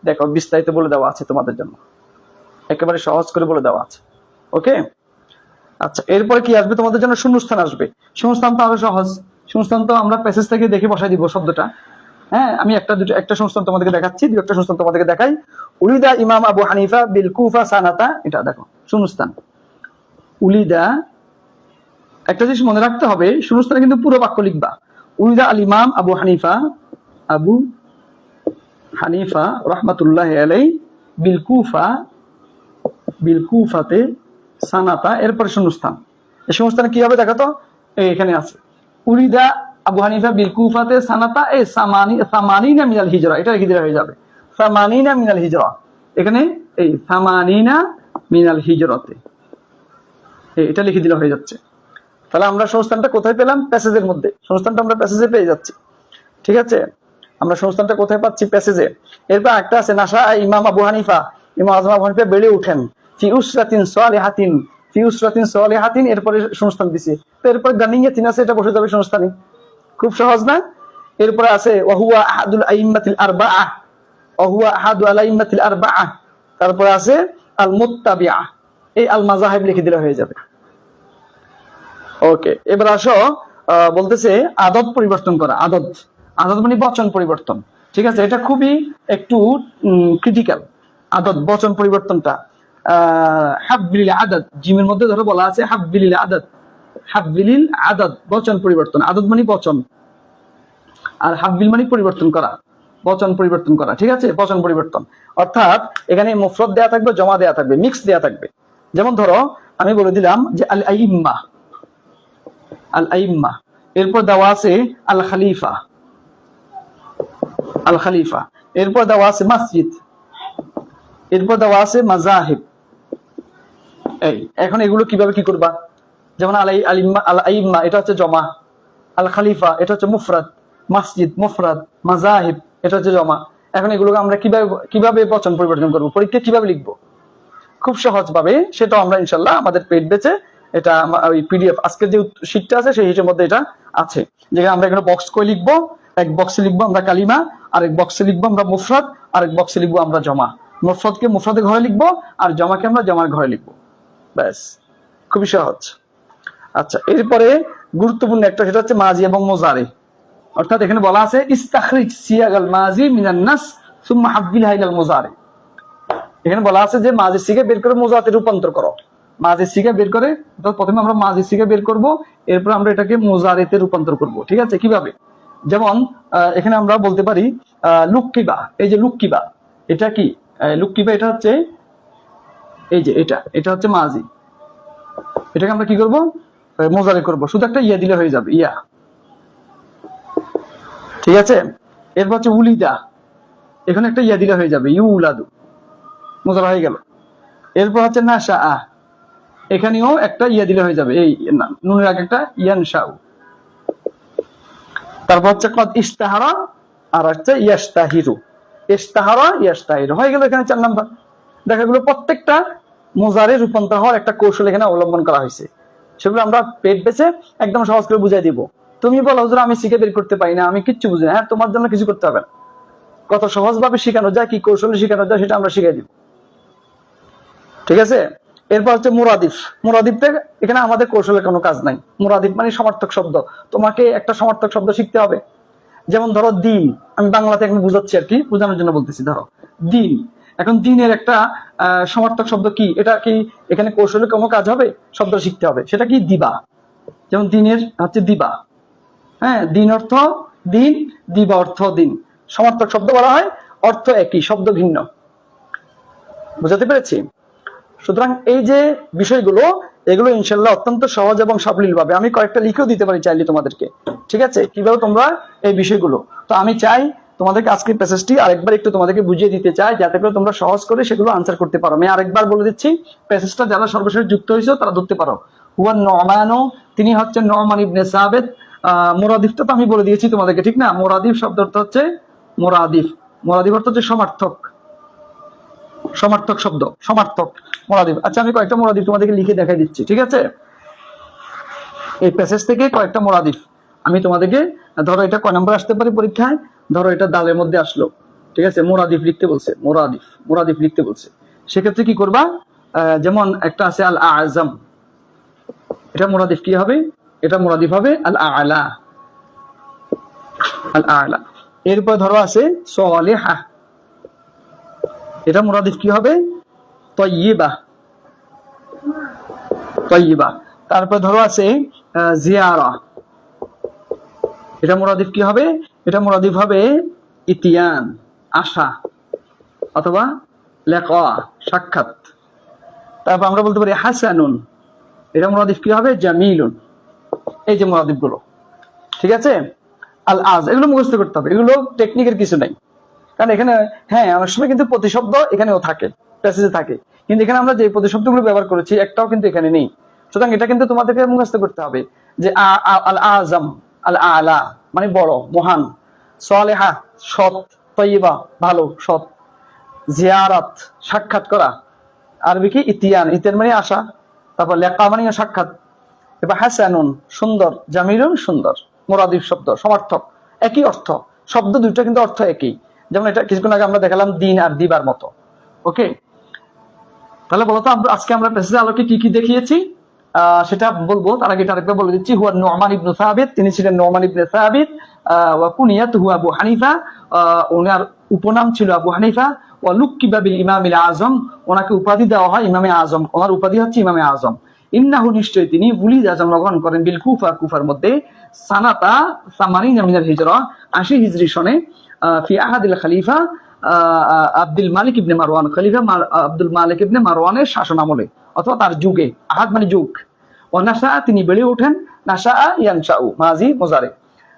দেখো বিস্তারিত বলে দেওয়া আছে তোমাদের জন্য, একেবারে সহজ করে বলে দেওয়া আছে। ওকে, আচ্ছা, এরপরে কি আসবে তোমাদের জন্য? শূন্যস্থান আসবে। শূন্যস্থান তো আরো সহজ, শূন্যস্থান তো আমরা প্যাসেজ থেকে দেখে বসাই দিব শব্দটা। হ্যাঁ, আমি একটা শূন্যস্থান তোমাদেরকে দেখাচ্ছি, একটা শূন্যস্থান তোমাদেরকে দেখাই। উলিদা ইমাম আবু হানিফা বিল কুফা সানাতা, এটা দেখো শূন্যস্থান। উলিদা, একটা জিনিস মনে রাখতে হবে, শূন্যস্থানে কিন্তু পুরো বাক্য লিখবা। উলিদা আল ইমাম আবু হানিফা, আবু হানিফা রহমাতুল্লাহ আলাই বিল কুফা, বিল কুফাতে সানাতা, এরপরে শূন্যস্থান। এই শূন্যস্থানে কি হবে দেখো তো, এখানে আছে উলিদা আবু হানিফা বিল কুফাতে সানাতা এ সামানিনা মিনাল হিজরা, এটা লিখে দিলে হয়ে যাবে সামানিনা মিনাল হিজরা। এখানে এই সামানিনা মিনাল হিজরাতে, এটা লিখে দিলে হয়ে যাচ্ছে। তাহলে আমরা সংস্থানটা কোথায় পেলাম? প্যাসেজের মধ্যে। সংস্থানটা আমরা প্যাসেজে পেয়ে যাচ্ছি। ঠিক আছে, আমরা সংস্থানটা কোথায় পাচ্ছি? প্যাসেজে। এরপর একটা আছে, নাশা ইমাম আবু হানিফা, ইমাম আজম আবু হানিফা বেড়ে উঠেন, ফি উসরাতিন সালিহাতিন, ফি উসরাতিন সালিহাতিন, এরপরে সংস্থান দিছি। তো এরপরে গানিং এ তিন আছে, এটা বসে যাবে সংস্থানে। খুব সহজ না? এরপরে আছে ওয়াহুয়া আহাদুল আইম্মাতিল আরবাআহ, ওয়াহুয়া আহাদু আল আইম্মাতিল আরবাআহ, তারপরে আছে আল মুত্তাবিআ, এই আল মাযাহিব লিখে দিলে হয়ে যাবে। ওকে, এবার আসো, বলতেছে আদত পরিবর্তন করা। আদত, আদত মানে বচন পরিবর্তন। ঠিক আছে, এটা খুবই একটু ক্রিটিক্যাল, আদত বচন পরিবর্তনটা। হাববিলিল আদত, জিমের মধ্যে ধরো বলা আছে হাববিলিল আদত, হাববিলিল আদত বচন পরিবর্তন। আদত মানে বচন, আর হাববিল মানে পরিবর্তন করা, বচন পরিবর্তন করা। ঠিক আছে, বচন পরিবর্তন অর্থাৎ এখানে মুফরদ দেয়া থাকবে, জমা দেয়া থাকবে, মিক্স দেয়া থাকবে। যেমন ধরো আমি বলে দিলাম যে আল আইম্মা, আল আইম্মা, এরপর দেওয়া আছে আল খলিফা, আল খলিফা, এরপর দেওয়া আছে মসজিদ, এরপর দেওয়া আছে মাযাহিব। এই এখন এগুলো কিভাবে কি করবা? যেমন আল আইম্মা এটা হচ্ছে জমা, আল খলিফা এটা হচ্ছে মুফরাদ, মসজিদ মুফরাদ, মাযাহিব এটা হচ্ছে জমা। এখন এগুলোকে আমরা কিভাবে বচন পরিবর্তন করব? পরীক্ষা কিভাবে লিখবো? খুব সহজ ভাবে, সেটাও আমরা ইনশাল্লাহ আমাদের পেড বেচে, এটা ওই পিডিএফ আজকের যে শীটটা আছে সেই হিসেবের মধ্যে এটা আছে, যেখানে আমরা এখানে বক্স করে লিখবো। এক বক্সে লিখবো আমরা কালিমা, আরেক বক্সে লিখবো আমরা মুফরাদ, আরেক বক্সে লিখবো আমরা জমা। মুফরাদকে মুফরাদের ঘরে লিখবো, আর জমাকে আমরা জমার ঘরে লিখবো, ব্যাস, খুবই সহজ। আচ্ছা, এরপরে গুরুত্বপূর্ণ একটা, সেটা হচ্ছে মাজি এবং মুজারি। অর্থাৎ এখানে বলা আছে ইস্তাখরিজ সিয়াগাল মাজি মিনান নাস সুম্মা হাব্বিলহা ইলাল মুজারি। এখানে বলা আছে যে মাজির সিগা বের করে মুজাতে রূপান্তর করো। মাজির সিগা বের করে, প্রথমে আমরা মাজির সিগা বের করব, এরপর আমরা এটাকে মুজারিতে রূপান্তর করব। ঠিক আছে, কিভাবে? যেমন এখানে আমরা বলতে পারি লুকিবা, এই যে লুকিবা, এটা কি লুকিবা এটা হচ্ছে এই যে এটা হচ্ছে মাজি, এটাকে আমরা কি করব, মোজারে করব, শুধু একটা ইয়া দিলে হয়ে যাবে, ইয়া। ঠিক আছে, এরপর হচ্ছে উলিদা, এখানে একটা ইয়া দিলে হয়ে যাবে, ইউলাদু, মোজারা হয়ে গেল। এরপর হচ্ছে নাশা, এখানেও একটা ইয়া দিলে হয়ে যাবে, এই নুনের আগে একটা ইয়ানশাউ। তারপর হচ্ছে কদ ইস্তাহারা, আর হচ্ছে ইয়াস্তাহিরু, ইস্তাহারা ইয়াস্তাহিরু হয়ে গেল এখানে 4 নাম্বার। দেখা গেল প্রত্যেকটা মোজারে রূপান্তর হওয়ার একটা কৌশল এখানে অবলম্বন করা হয়েছে, সেগুলো আমরা পেট বেছে একদম সহজ করে বুঝাই দিব। তুমি বলো হুজুর আমি শিখে বের করতে পারি না, আমি কিচ্ছু বুঝি না, হ্যাঁ তোমার জন্য কিছু করতে হবে না, কত সহজ ভাবে শেখানো যায়, কি কৌশলে শেখানো যায় সেটা আমরা শিখাই দিব। ঠিক আছে, এরপর হচ্ছে মুরাদিফ। মুরাদিফটা এখানে আমাদের কৌশলের কোনো কাজ নাই। মুরাদিফ মানে সমার্থক শব্দ, তোমাকে একটা সমার্থক শব্দ শিখতে হবে। যেমন ধরো দিন, আমি বাংলাতে এখন বুঝাচ্ছি আর কি, বোঝানোর জন্য বলতেছি। ধরো দিন, এখন দিনের একটা সমার্থক শব্দ কি, এটা কি এখানে কৌশলে কোনো কাজ হবে, শব্দ শিখতে হবে, সেটা কি দিবা। যেমন দিনের হচ্ছে দিবা, হ্যাঁ, দিন অর্থ দিন, দিবা অর্থ দিন, সমার্থক শব্দ বলা হয়, অর্থ একই, শব্দ ভিন্ন। বুঝাতে পেরেছি? সুতরাং এই যে বিষয়গুলো, এগুলো ইনশাল্লাহ অত্যন্ত সহজ এবং সাবলীল ভাবে আমি কয়েকটা লিখেও দিতে পারি চাইলে তোমাদেরকে। ঠিক আছে, কিভাবে তোমরা এই বিষয়গুলো, তো আমি চাই তোমাদেরকে আজকের প্যাসেজটি আরেকবার একটু তোমাদেরকে বুঝিয়ে দিতে চাই, যাতে করে তোমরা সহজ করে সেগুলো আনসার করতে পারো। আমি আরেকবার বলে দিচ্ছি, প্যাসেজটা যারা সর্বশেষ যুক্ত হয়েছে তারা ধরতে পারো। হুয়া নু'মানু, তিনি হচ্ছেন নু'মান ইবনে সাবিত। মুরাদিফটা তো আমি বলে দিয়েছি তোমাদেরকে, ঠিক না? মুরাদিফ শব্দ অর্থ হচ্ছে মুরাদিফ, মুরাদিফ অর্থ হচ্ছে সমার্থক, সমার্থক শব্দ, সমার্থক মুরাদিফ। আচ্ছা, আমি কয়েকটা মুরাদিফ তোমাদেরকে লিখে দেখাই দিচ্ছি। ঠিক আছে, এই প্যাসেজ থেকে কয়েকটা মুরাদিফ আমি তোমাদেরকে, ধরো এটা কয় নম্বর আসতে পারে পরীক্ষায়, ধরো এটা দালের মধ্যে আসলো, ঠিক আছে, মুরাদিফ লিখতে বলছে, মুরাদিফ, মুরাদিফ লিখতে বলছে, সেক্ষেত্রে কি করবা, যেমন একটা আছে আল আজম, এটা মুরাদিফ কি হবে, এটা মুরাদিফ হবে আল আলা, আল আলা। এরপর ধরো আছে সালিহা, এটা মুরাদিফ কি হবে, তয়্যিবা, তয়্যিবা। তারপর ধরো আছে জিয়ারা, এটা মুরাদিফ কি হবে, এটা মুরাদিফ হবে ইতিয়ান, আশা, অথবা লিকা, সাক্ষাৎ। তারপর আমরা বলতে পারি হাসানুন, এটা মুরাদিফ কি হবে, জামিলুন। এই যে মুরাদিফ গুলো, ঠিক আছে। আল আজ, এগুলো মুখস্থ করতে হবে, এগুলো টেকনিকের কিছু নাই, কারণ এখানে হ্যাঁ অনেক সময় কিন্তু প্রতিশব্দ এখানেও থাকে, প্যাসেজে থাকে, কিন্তু এখানে আমরা যে প্রতিশব্দগুলো ব্যবহার করেছি একটাও কিন্তু এখানে নেই। সুতরাং এটা কিন্তু তোমাদেরকে মুখস্থ করতে হবে যে আল আজম, আল আলা মানে বড়, মহান, সালেহা সৎ, তয়্যিবা ভালো, সৎ, জিয়ারাত সাক্ষাৎ করা, আরবি কি ইতিয়ান, ইতিয়ান মানে আশা, তারপর লিকা মানে সাক্ষাৎ, এবার হাসানুন সুন্দর, জামিলুন সুন্দর। মুরাদিফ শব্দ সমার্থক, একই অর্থ, শব্দ দুইটা কিন্তু অর্থ একই। যেমন এটা কিছুক্ষণ আগে আমরা দেখালাম দিন আর দিবার মতো। ওকে, তাহলে বলতো আজকে আমরা প্যাসেজের আলোকে কি কি দেখিয়েছি সেটা বলবো। তার আগে আরেকবার বলে দিচ্ছি, হুয়া নু'মান ইবনে সাবিত, তিনি ছিলেন নু'মান ইবনে সাবিত, ওয়া কুনিয়াতুহু আবু হানিফা, ওনার উপনাম ছিল আবু হানিফা, ওয়া লুকিবা বিল ইমামিল আযম, ওনাকে উপাধি দেওয়া হয় ইমামে আযম, ওনার উপাধি হচ্ছে ইমামে আযম। ইন্নাহু, নিশ্চয় তিনি, উলিদা জন্মগ্রহণ করেন বিল কুফা, কুফার মধ্যে, সানাতা সামানিনা মিনাল হিজরা, 80 হিজরি সনে, ফি আহাদিল খলিফা আব্দুল মালিক ইবনে মারওয়ান, খলিফা আব্দুল মালিক ইবনে মারওয়ানের শাসন আমলে অথবা তার যুগে, আহাদ মানে যুগ। ওয়ানাশা, তিনি বেড়ে ওঠেন, নাশা ইয়ানশাউ মাজি মুজারে,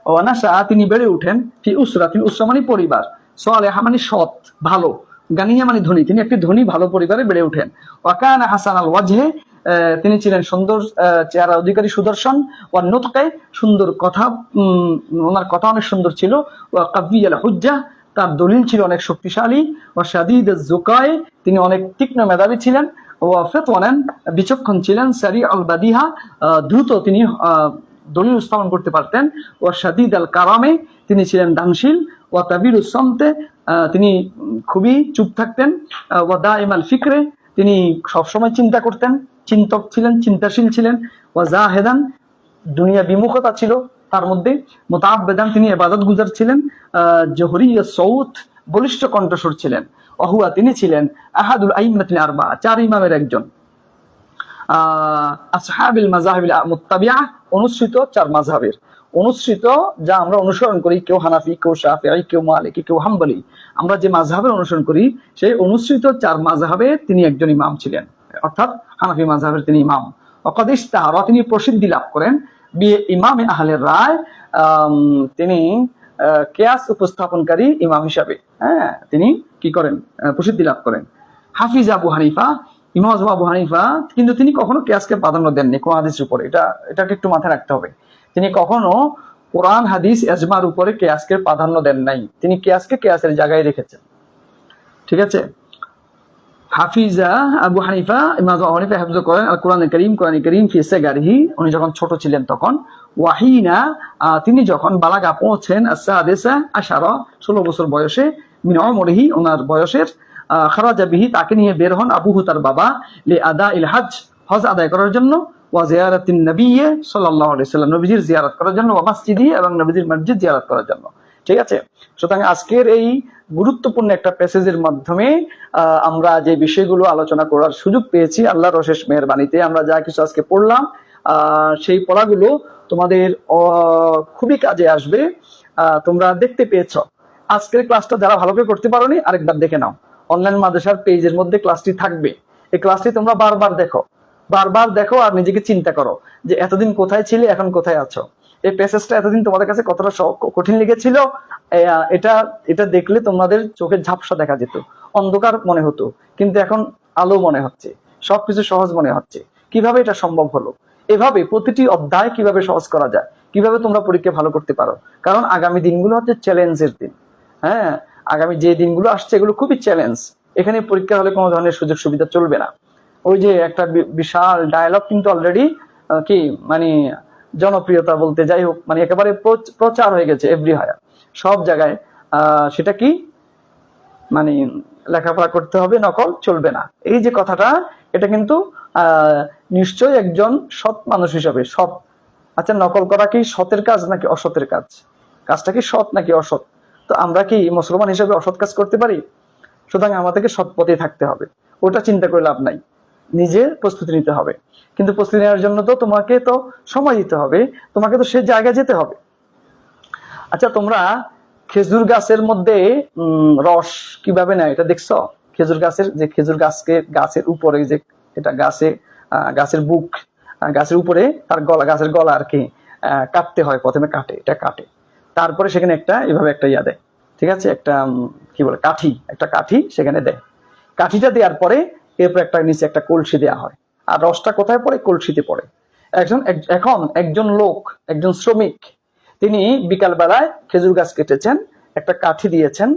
ওয়ানাশা তিনি বেড়ে ওঠেন, ফি উসরাতিল, উসরা মানে পরিবার, সালেহা মানে সৎ ভালো, গানিয়া মানে ধনী, তিনি একটি ধনী ভালো পরিবারে বেড়ে ওঠেন। ওয়াকানা হাসান আল ওয়াজহে, তিনি ছিলেন সুন্দর চেহারা অধিকারী, সুদর্শন, ওয়া নুতকে, সুন্দর কথা, ওনার কথা অনেক সুন্দর ছিল, ওয়া কাবিয়াল হুজ্জা, তার দলিল ছিল অনেক শক্তিশালী, ওয়া শাদীদ আয-যুকায়, তিনি অনেক তীক্ষ্ণ মেধাবী ছিলেন, ওয়া ফিতওয়ানান, বিচক্ষণ ছিলেন, সারি আল বাদিহা, দ্রুত তিনি দলিল স্থাপন করতে পারতেন, ওয়া শাদীদ আল কারামে, তিনি ছিলেন দানশীল, ওয়া তাবিরুস সামতে, তিনি খুবই চুপ থাকতেন, ওয়া দাইমাল ফিকরে, তিনি সবসময় চিন্তা করতেন, চিন্তক ছিলেন, চিন্তাশীল ছিলেন, ওয়া জাহেদান, দুনিয়া বিমুখতা ছিল তার মধ্যে, মুতাআব্বিদান, তিনি ইবাদত গুজার ছিলেন, জহরিয়া সৌত, বলিষ্ঠ কণ্ঠস্বর ছিলেন, ওহুয়া, তিনি ছিলেন আহাদুল আইম্মাতিল আরবা, 4 ইমামের একজন, আসহাবিল মাযাহিবিল মুত্তাবিআ, অনুসৃত 4 মাযহাবের, অনুসৃত, যা আমরা অনুসরণ করি, কেউ হানাফি, কেউ শাফিঈ, কেউ মালিকি, কেউ হাম্বলি, আমরা যে মাযহাবের অনুসরণ করি সেই অনুসৃত 4 মাযহাবে তিনি একজন ইমাম ছিলেন, অর্থাৎ হানাফি মাযহাবের তিনি ইমাম। ওয়াকাদ ইশতাহারা, তিনি প্রসিদ্ধি লাভ করেন, ইমামে আহলে রায়, তিনি কিয়াস উপস্থাপনকারী ইমাম হিসাবে, হ্যাঁ, তিনি কি করেন, প্রসিদ্ধি লাভ করেন। হাফিজ আবু হানিফা, ইমাম আবু হানিফা, কিন্তু তিনি কখনো কিয়াসকে প্রাধান্য দেননি কোরআন হাদিসের উপরে, এটাকে একটু মাথায় রাখতে হবে। তিনি কখনো কোরআন হাদিস ইজমার উপরে কিয়াসকে প্রাধান্য দেন নাই, তিনি কিয়াসকে কিয়াসের জায়গায় রেখেছেন। ঠিক আছে, হাফিজা আবু হানিফা, ইমাম আবু হানিফা হিফজ করেন আল কোরআন কারীম ফি সিগারিহি, উনি যখন ছোট ছিলেন তখন। ওয়াহিনা, তিনি যখন বালাগা পৌঁছেন আস-সাদিসা আশারা, 16 বছর বয়সে, মিন উমরিহি, ওনার বয়সের, খারাজা বিহি, তাকে নিয়ে বের হন আবুহু, তার বাবা, লি আদা ইল হজ, হজ আদায় করার জন্য, ওয়া জিয়ারাতিন নবী সাল্লাল্লাহু আলাইহি ওয়াসাল্লাম, নবীজির জিয়ারত করার জন্য, ওয়া মসজিদি, এবং নবীজির মসজিদ জিয়ারত করার জন্য। ঠিক আছে, সুতরাং আজকের এই গুরুত্বপূর্ণ একটা প্যাসেজের মাধ্যমে আমরা যে বিষয়গুলো আলোচনা করার সুযোগ পেয়েছি আল্লাহর অশেষ মেহেরবানিতে, আমরা যা কিছু আজকে পড়লাম সেই পড়াগুলো তোমাদের খুবই কাজে আসবে। তোমরা দেখতে পেয়েছ আজকের ক্লাসটা যারা ভালো করে করতে পারোনি আরেকবার দেখে নাও, অনলাইন মাদ্রাসার পেজের মধ্যে ক্লাসটি থাকবে, এই ক্লাসটি তোমরা বারবার দেখো আর নিজেকে চিন্তা করো যে এতদিন কোথায় ছিলে, এখন কোথায় আছো। এই প্যাসেজটা এতদিন তোমাদের কাছে কতটা কঠিন লেগেছিল, এটা দেখলে তোমাদের চোখের ঝাপসা দেখা যেত, অন্ধকার মনে হতো, কিন্তু এখন আলো মনে হচ্ছে, সবকিছু সহজ মনে হচ্ছে। কিভাবে এটা সম্ভব হলো? এভাবে প্রতিটি অধ্যায় কিভাবে সহজ করা যায়, কিভাবে তোমরা পরীক্ষা ভালো করতে পারো, কারণ আগামী দিনগুলো হচ্ছে চ্যালেঞ্জের দিন। হ্যাঁ, আগামী যে দিনগুলো আসছে এগুলো খুবই চ্যালেঞ্জ। এখানে পরীক্ষা হলে কোনো ধরনের সুযোগ সুবিধা চলবে না। ওই যে একটা বিশাল ডায়ালগ কিন্তু অলরেডি কি মানে জনপ্রিয়তা বলতে যাই হোক, মানে একেবারে প্রচার হয়ে গেছে এভরিহায়ার, সব জায়গায়। সেটা কি মানে লেখাপড়া করতে হবে, নকল চলবে না, এই যে কথাটা, এটা কিন্তু নিশ্চয়ই একজন সৎ মানুষ হিসাবে সৎ। আচ্ছা, নকল করা কি সতের কাজ নাকি অসতের কাজ? কাজটা কি সৎ নাকি অসৎ? তো আমরা কি মুসলমান হিসাবে অসৎ কাজ করতে পারি? সুতরাং আমাদেরকে সৎ পথে থাকতে হবে, ওটা চিন্তা করে লাভ নাই, নিজে প্রস্তুতি নিতে হবে। কিন্তু প্রস্তুতি নেওয়ার জন্য তো তোমাকে তো সময় দিতে হবে, তোমাকে তো সে জায়গায় যেতে হবে। আচ্ছা, তোমরা খেজুর গাছের মধ্যে রস কিভাবে নেয় এটা দেখছো? খেজুর গাছের যে খেজুর গাছের উপরে যে এটা গাছের বুক, গাছের উপরে তার গলা, গাছের গলা আর কি কাটতে হয়, প্রথমে কাটে, তারপরে সেখানে একটা এভাবে একটা ইয়া দেয়। ঠিক আছে, একটা কি বলে একটা কাঠি সেখানে দেয়। কাঠিটা দেওয়ার পরে এরপর একটা নিচে একটা কলসি দেওয়া হয়, আর রসটা কোথায় পড়ে? কলসিতে পড়ে। এখন একজন লোক, একজন শ্রমিক, তিনি বিকাল বেলায় খেজুর গাছ কেটেছেন, একটা কাঠি দিয়েছেন,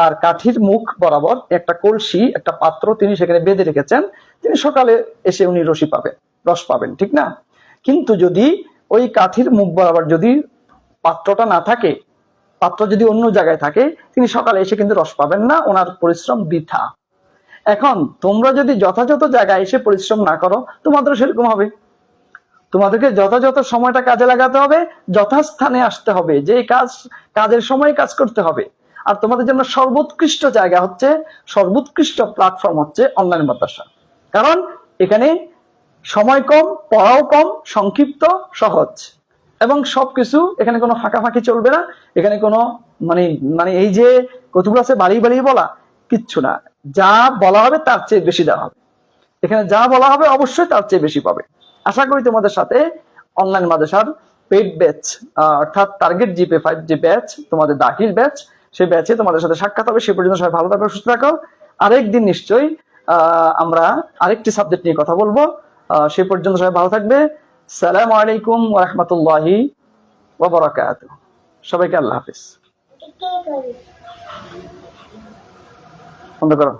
আর কাঠির মুখ বরাবর একটা কলসি, একটা পাত্র তিনি সেখানে বেঁধে রেখেছেন। তিনি সকালে এসে উনি রস পাবেন, ঠিক না? কিন্তু যদি ওই কাঠির মুখ বরাবর যদি পাত্রটা না থাকে, পাত্র যদি অন্য জায়গায় থাকে, তিনি সকালে এসে কিন্তু রস পাবেন না, ওনার পরিশ্রম বৃথা। এখন তোমরা যদি যথাযথ জায়গায় এসে পরিশ্রম না করো, তোমাদেরও সেরকম হবে। তোমাদেরকে যথাযথ সময়টা কাজে লাগাতে হবে, যথাস্থানে আসতে হবে, যে কাজের সময় কাজ করতে হবে। আর তোমাদের জন্য সর্বোৎকৃষ্ট জায়গা হচ্ছে, সর্বোৎকৃষ্ট প্ল্যাটফর্ম হচ্ছে অনলাইন মাদ্রাসা। কারণ এখানে সময় কম, পড়াও কম, সংক্ষিপ্ত, সহজ, এবং সবকিছু এখানে কোনো ফাঁকাফাঁকি চলবে না। এখানে কোনো মানে এই যে কতগুলো আছে বাড়িয়ে বলা, কিচ্ছু না। যা বলা হবে তার চেয়ে বেশি দেওয়া হবে। এখানে যা বলা হবে অবশ্যই তার চেয়ে বেশি পাবে। আশা করি তোমাদের সাথে অনলাইন মাদ্রাসার পেইড ব্যাচ, অর্থাৎ টার্গেট জিপে 5G ব্যাচ, তোমাদের দাখিল ব্যাচ, সেই ব্যাচে তোমাদের সাথে সাক্ষাৎ হবে। সে পর্যন্ত সবাই ভালো থাকো, সুস্থ থাকো। আরেকদিন নিশ্চয়ই আমরা আরেকটি সাবজেক্ট নিয়ে কথা বলবো। সে পর্যন্ত সবাই ভালো থাকবে। আসসালামু আলাইকুম ওয়া রাহমাতুল্লাহি ওয়া বারাকাতুহু। সবাইকে আল্লাহ হাফেজ। বন্ধ করো।